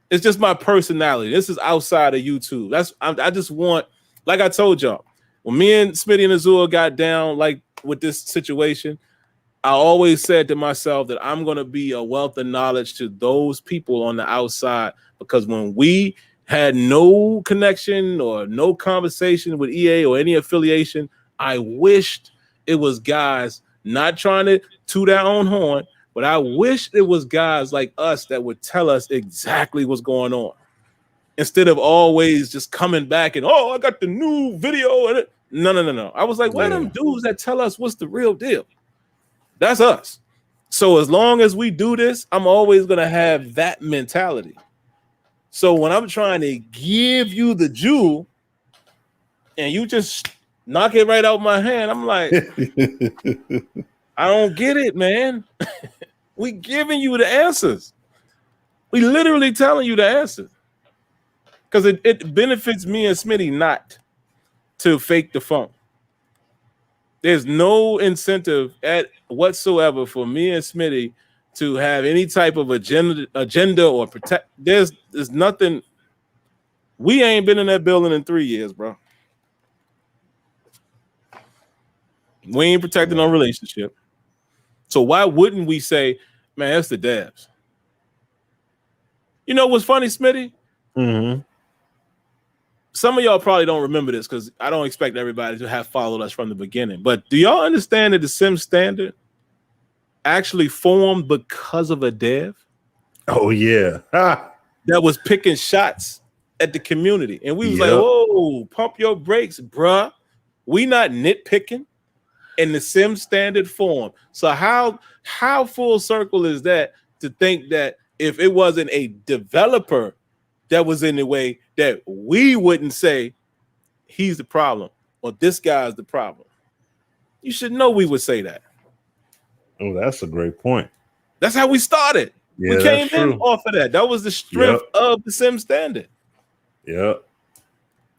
it's just my personality. This is outside of YouTube. I just want, like I told y'all, when me and Smitty and Azure got down like with this situation, I always said to myself that I'm going to be a wealth of knowledge to those people on the outside, because when we had no connection or no conversation with EA or any affiliation, I wished it was guys not trying to toot our own horn, but I wish it was guys like us that would tell us exactly what's going on, instead of always just coming back and, oh, I got the new video. And no. I was like, where them dudes that tell us what's the real deal? That's us. So as long as we do this, I'm always going to have that mentality. So when I'm trying to give you the jewel and you just knock it right out my hand, I'm like, I don't get it, man. We giving you the answers. We literally telling you the answer. Because it benefits me and Smitty not to fake the funk. There's no incentive whatsoever for me and Smitty to have any type of agenda or protect. There's nothing. We ain't been in that building in 3 years, bro. We ain't protecting our relationship. So why wouldn't we say, man, that's the devs? You know what's funny, Smitty? Mm-hmm. Some of y'all probably don't remember this because I don't expect everybody to have followed us from the beginning. But do y'all understand that the Sim standard actually formed because of a dev? Oh, yeah. That was picking shots at the community. And we was Yep. like, whoa, pump your brakes, bruh. We not nitpicking in the sim standard form. So how full circle is that to think that if it wasn't a developer that was in the way, that we wouldn't say he's the problem or this guy's the problem? You should know we would say that. Oh, that's a great point. That's how we started. Yeah, We came that's true. in off of that. That was the strength of the sim standard. Yep.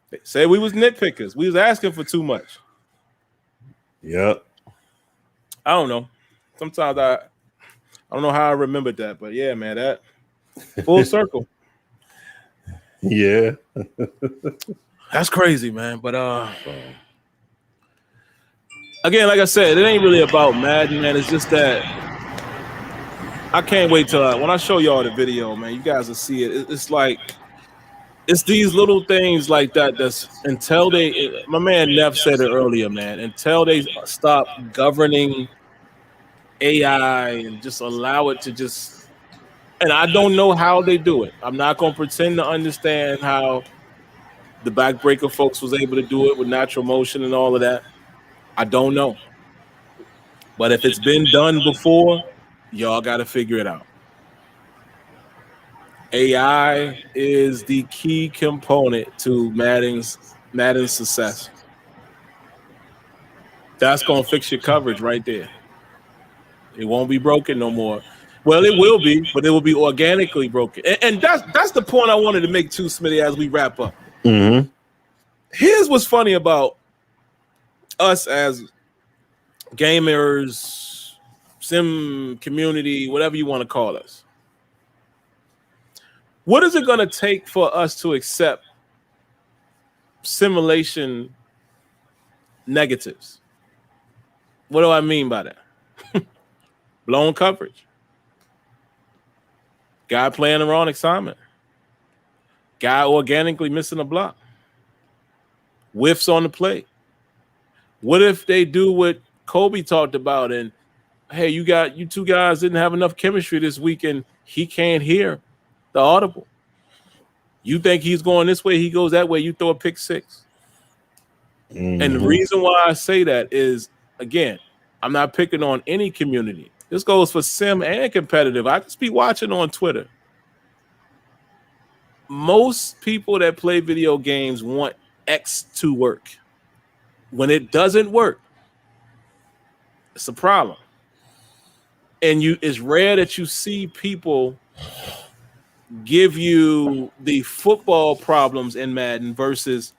They said we was nitpickers. We was asking for too much. Yep. I don't know. Sometimes I don't know how I remembered that, but yeah, man, that full circle. Yeah. That's crazy, man. But again, like I said, it ain't really about Madden, man. It's just that I can't wait till when I show y'all the video, man. You guys will see it. It's like it's these little things like that. That's until they. My man Neff said it earlier, man. Until they stop governing AI and just allow it to just. And I don't know how they do it. I'm not gonna pretend to understand how the backbreaker folks was able to do it with natural motion and all of that. I don't know. But if it's been done before, y'all got to figure it out. AI is the key component to Madden's success. That's going to fix your coverage right there. It won't be broken no more. Well, it will be, but it will be organically broken. And that's the point I wanted to make too, Smitty, as we wrap up. Mm-hmm. Here's what's funny about us as gamers, sim community, whatever you want to call us. What is it going to take for us to accept simulation negatives? What do I mean by that? Blown coverage. Guy playing the wrong assignment. Guy organically missing a block. Whiffs on the play. What if they do what Kobe talked about and, hey, you two guys didn't have enough chemistry this week and he can't hear the audible. You think he's going this way, he goes that way, you throw a pick six. Mm-hmm. And the reason why I say that is, again, I'm not picking on any community. This goes for sim and competitive. I just be watching on Twitter. Most people that play video games want X to work. When it doesn't work, it's a problem. And it's rare that you see people give you the football problems in Madden versus,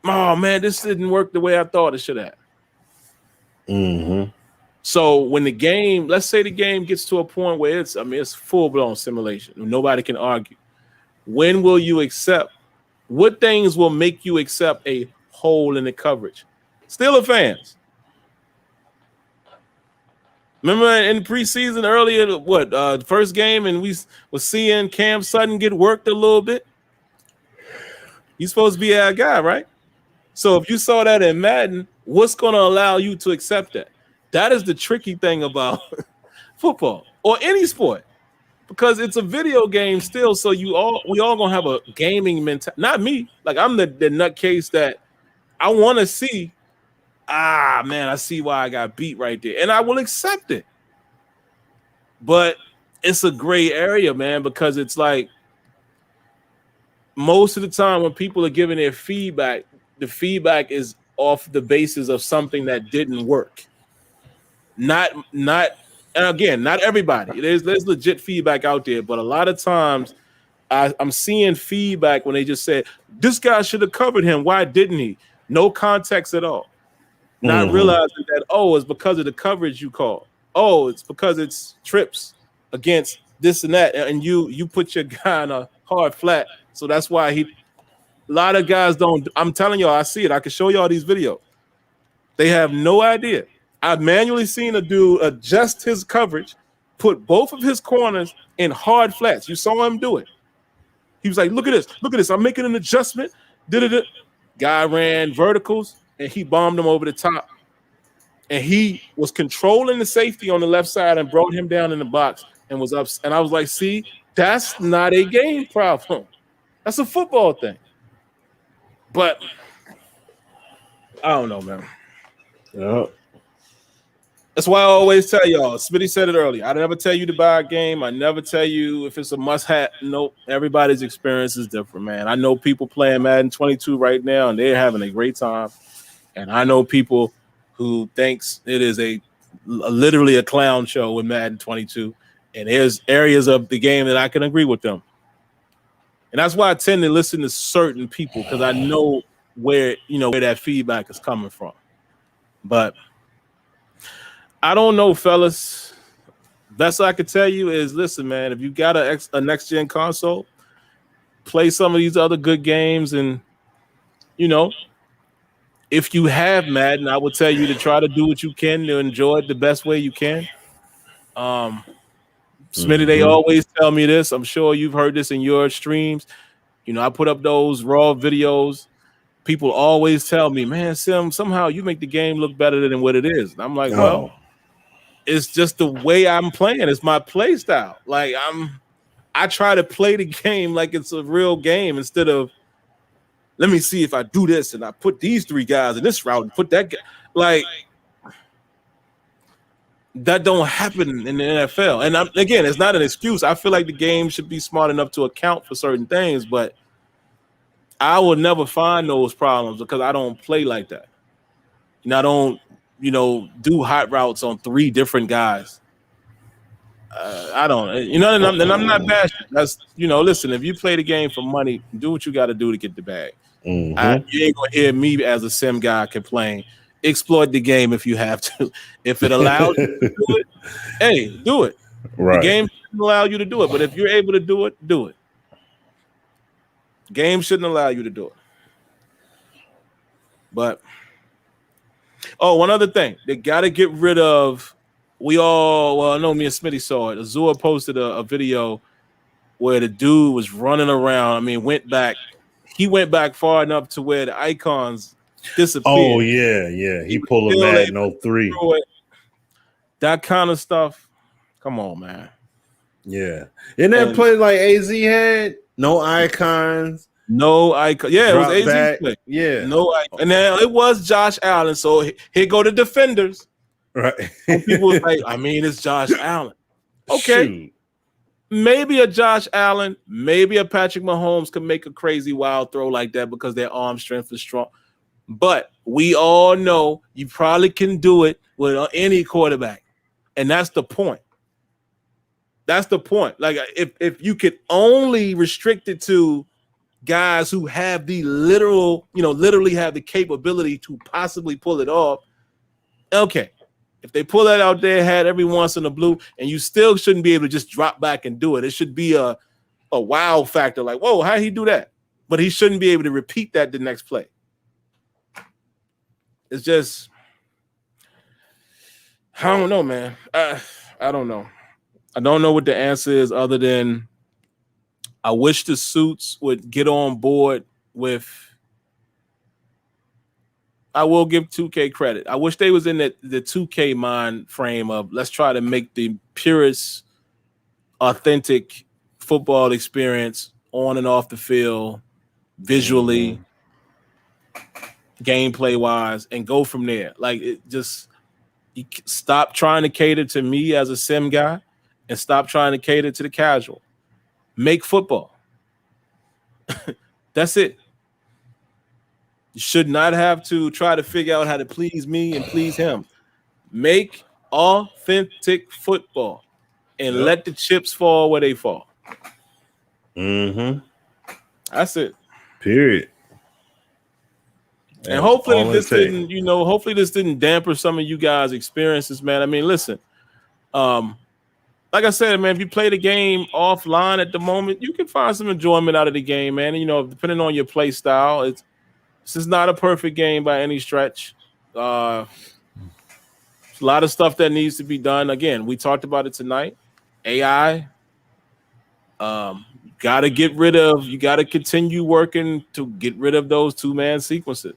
oh man, this didn't work the way I thought it should have. Mm-hmm. So when the game, let's say the game gets to a point where it's full-blown simulation. Nobody can argue. When will you accept? What things will make you accept a hole in the coverage? Steelers fans. Remember in preseason earlier, the first game, and we were seeing Cam Sutton get worked a little bit. He's supposed to be our guy, right? So if you saw that in Madden, what's going to allow you to accept that? That is the tricky thing about football or any sport, because it's a video game still. So we all gonna have a gaming mentality. Not me. Like I'm the nutcase that I want to see. Man, I see why I got beat right there, and I will accept it. But it's a gray area, man, because it's like most of the time when people are giving their feedback, the feedback is off the basis of something that didn't work. Not, and again, not everybody. There's legit feedback out there, but a lot of times I'm seeing feedback when they just said, this guy should have covered him. Why didn't he? No context at all. Not realizing that, it's because of the coverage you call. Oh, it's because it's trips against this and that, and you put your guy on a hard flat. So that's why a lot of guys don't. I'm telling y'all, I see it. I can show y'all these videos. They have no idea. I've manually seen a dude adjust his coverage, put both of his corners in hard flats. You saw him do it. He was like, look at this. I'm making an adjustment. Guy ran verticals, and he bombed him over the top. And he was controlling the safety on the left side and brought him down in the box and was up. And I was like, see, that's not a game problem. That's a football thing. But I don't know, man. Yeah. That's why I always tell y'all. Smitty said it earlier. I never tell you to buy a game. I never tell you if it's a must-have. Nope. Everybody's experience is different, man. I know people playing Madden 22 right now, and they're having a great time. And I know people who thinks it is literally a clown show with Madden 22. And there's areas of the game that I can agree with them. And that's why I tend to listen to certain people because I know where that feedback is coming from. But I don't know, fellas. Best I could tell you is, listen, man, if you got a next-gen console, play some of these other good games. And, if you have Madden, I would tell you to try to do what you can to enjoy it the best way you can. Smitty, they always tell me this. I'm sure you've heard this in your streams. I put up those raw videos. People always tell me, man, Sim, somehow you make the game look better than what it is. And I'm like, well, it's just the way I'm playing. It's my play style. Like I try to play the game like it's a real game instead of let me see if I do this and I put these 3 guys in this route and put that guy. Like that don't happen in the NFL. And again, it's not an excuse. I feel like the game should be smart enough to account for certain things, but I will never find those problems because I don't play like that. I don't do hot routes on 3 different guys. I don't, and I'm not bashing. That's, listen, if you play the game for money, do what you got to do to get the bag. You ain't gonna hear me as a sim guy complain. Exploit the game if you have to. If it allows you to do it, hey, do it. Right. The game shouldn't allow you to do it, but if you're able to do it, do it. Game shouldn't allow you to do it. But one other thing, they got to get rid of. I know me and Smitty saw it. Azure posted a video where the dude was running around. I mean, he went back far enough to where the icons disappeared. Oh, yeah. He pulled a Madden 03. That kind of stuff. Come on, man. Yeah. Isn't that play like AZ had? No icons. No icon. Yeah, it was AZ's play. Yeah. No icon. And then it was Josh Allen. So here go the defenders. Right. People was like, I mean, it's Josh Allen. Okay. Shoot. Maybe a Josh Allen, maybe a Patrick Mahomes could make a crazy wild throw like that because their arm strength is strong. But we all know you probably can do it with any quarterback. And that's the point. That's the point. Like if you could only restrict it to guys who have the literally have the capability to possibly pull it off. Okay. If they pull that out there, had every once in a blue, and you still shouldn't be able to just drop back and do it. It should be a wow factor. Like, whoa, how'd he do that? But he shouldn't be able to repeat that the next play. It's just, I don't know, man. I don't know. I don't know what the answer is other than I wish the suits would get on board with. I will give 2K credit. I wish they was in the 2K mind frame of let's try to make the purest, authentic football experience on and off the field, visually, gameplay wise, and go from there. Like it just you stop trying to cater to me as a sim guy and stop trying to cater to the casual. Make football. That's it. You should not have to try to figure out how to please me and please him. Make authentic football and let the chips fall where they fall. That's it. Period. And hopefully this didn't, hopefully this didn't damper some of you guys' experiences, man. I mean, listen, like I said, man, if you play the game offline at the moment, you can find some enjoyment out of the game, man. And, depending on your play style, this is not a perfect game by any stretch. A lot of stuff that needs to be done. Again, we talked about it tonight. AI. You got to continue working to get rid of those 2-man sequences.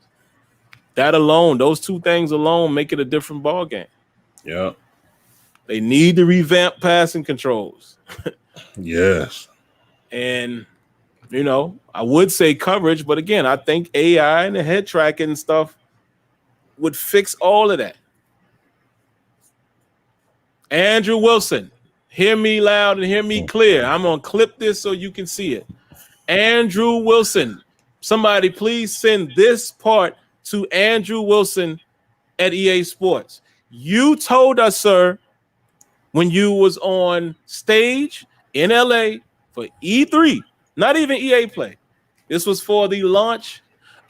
That alone, those 2 things alone make it a different ball game. Yeah. They need to revamp passing controls. Yes. And You know, I would say coverage, but again, I think AI and the head tracking and stuff would fix all of that. Andrew Wilson, hear me loud and hear me clear. I'm going to clip this so you can see it. Andrew Wilson, somebody please send this part to Andrew Wilson at EA Sports. You told us, sir, when you was on stage in LA for E3, not even EA Play. This was for the launch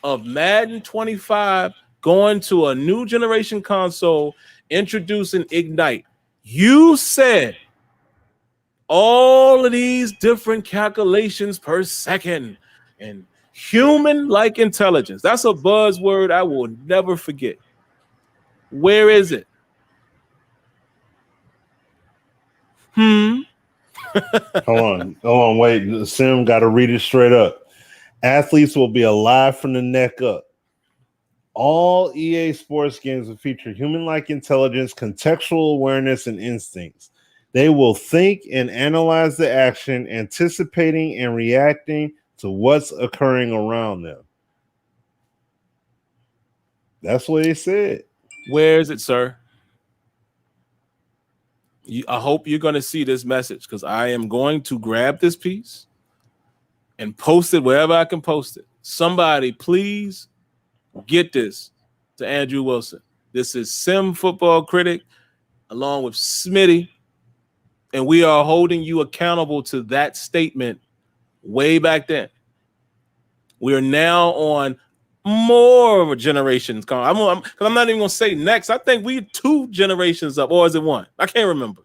of Madden 25 going to a new generation console, introducing Ignite. You said all of these different calculations per second and human-like intelligence. That's a buzzword I will never forget. Where is it? Hold on, wait. Sim got to read it straight up. Athletes will be alive from the neck up. All EA Sports games will feature human-like intelligence, contextual awareness, and instincts. They will think and analyze the action, anticipating and reacting to what's occurring around them. That's what he said. Where is it, sir? I hope you're going to see this message, because I am going to grab this piece and post it wherever I can post it. Somebody, please get this to Andrew Wilson. This is SimFBallCritic along with Smitty, and we are holding you accountable to that statement way back then. We are now on more of a generations. I'm not even going to say next. I think we 2 generations up, or is it 1? I can't remember.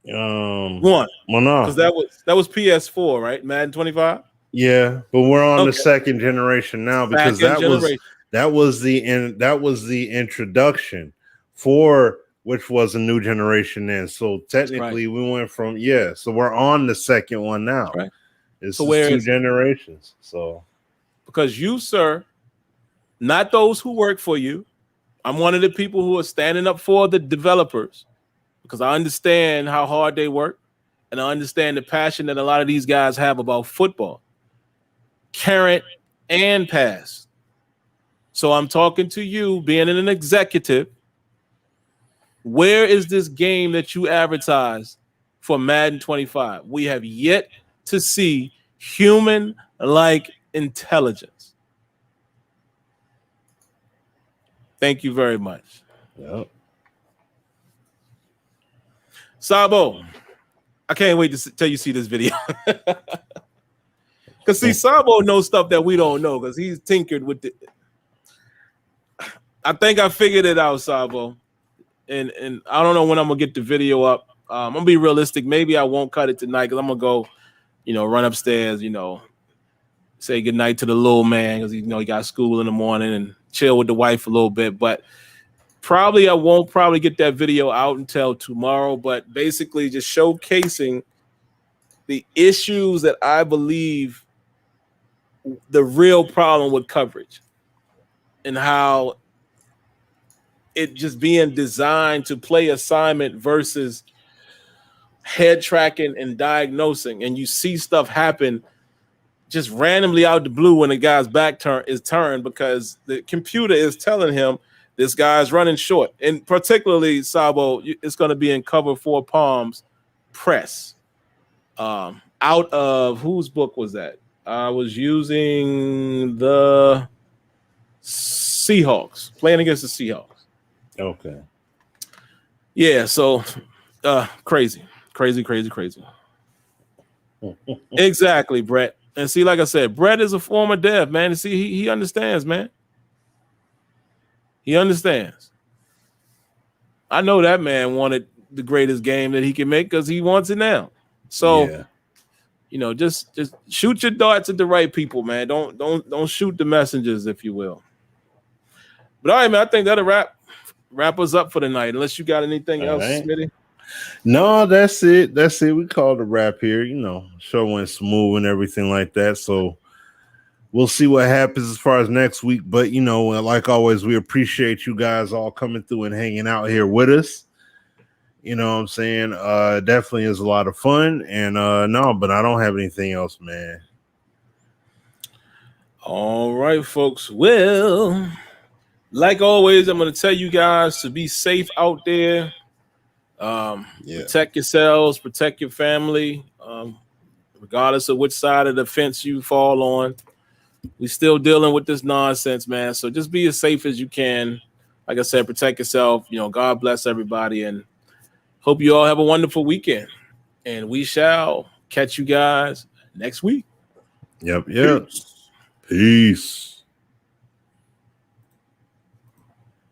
1. Well, no, because that was PS4, right? Madden 25. Yeah, but we're on the second generation now, because that was the introduction for which was a new generation then. So technically, we went from so we're on the second one now. Right. It's so 2 generations. So because you, sir, not those who work for you. I'm one of the people who are standing up for the developers, because I understand how hard they work, and I understand the passion that a lot of these guys have about football, current and past. So I'm talking to you, being an executive. Where is this game that you advertised for Madden 25? We have yet to see human-like intelligence. Thank you very much. Yep. Sabo, I can't wait till you see this video. Because see, Sabo knows stuff that we don't know, because he's tinkered with it. I think I figured it out, Sabo. And I don't know when I'm going to get the video up. I'm going to be realistic. Maybe I won't cut it tonight, because I'm going to go, run upstairs, say goodnight to the little man, because he got school in the morning, and chill with the wife a little bit. But I won't get that video out until tomorrow. But basically just showcasing the issues that I believe the real problem with coverage, and how it just being designed to play assignment versus head tracking and diagnosing. And you see stuff happen just randomly out the blue when the guy's back is turned, because the computer is telling him this guy's running short. And particularly, Sabo, it's going to be in Cover 4 Palms press. Out of whose book was that? I was using the Seahawks, playing against the Seahawks. Okay. Yeah, so crazy. Exactly, Brett. And see, like I said, Brett is a former dev, man. And see, he understands, man. He understands. I know that man wanted the greatest game that he can make, because he wants it now. So, just shoot your darts at the right people, man. Don't shoot the messengers, if you will. But all right, man, I think that'll wrap us up for the night. Unless you got anything else, Smitty? No, that's it. We called a wrap here. Show went smooth and everything like that. So we'll see what happens as far as next week. But, like always, we appreciate you guys all coming through and hanging out here with us. You know what I'm saying? Definitely is a lot of fun. And but I don't have anything else, man. All right, folks. Well, like always, I'm going to tell you guys to be safe out there. Protect yourselves, protect your family, regardless of which side of the fence you fall on. We still dealing with this nonsense, man. So just be as safe as you can. Like I said, protect yourself. God bless everybody, and hope you all have a wonderful weekend. And we shall catch you guys next week. Yep. Peace.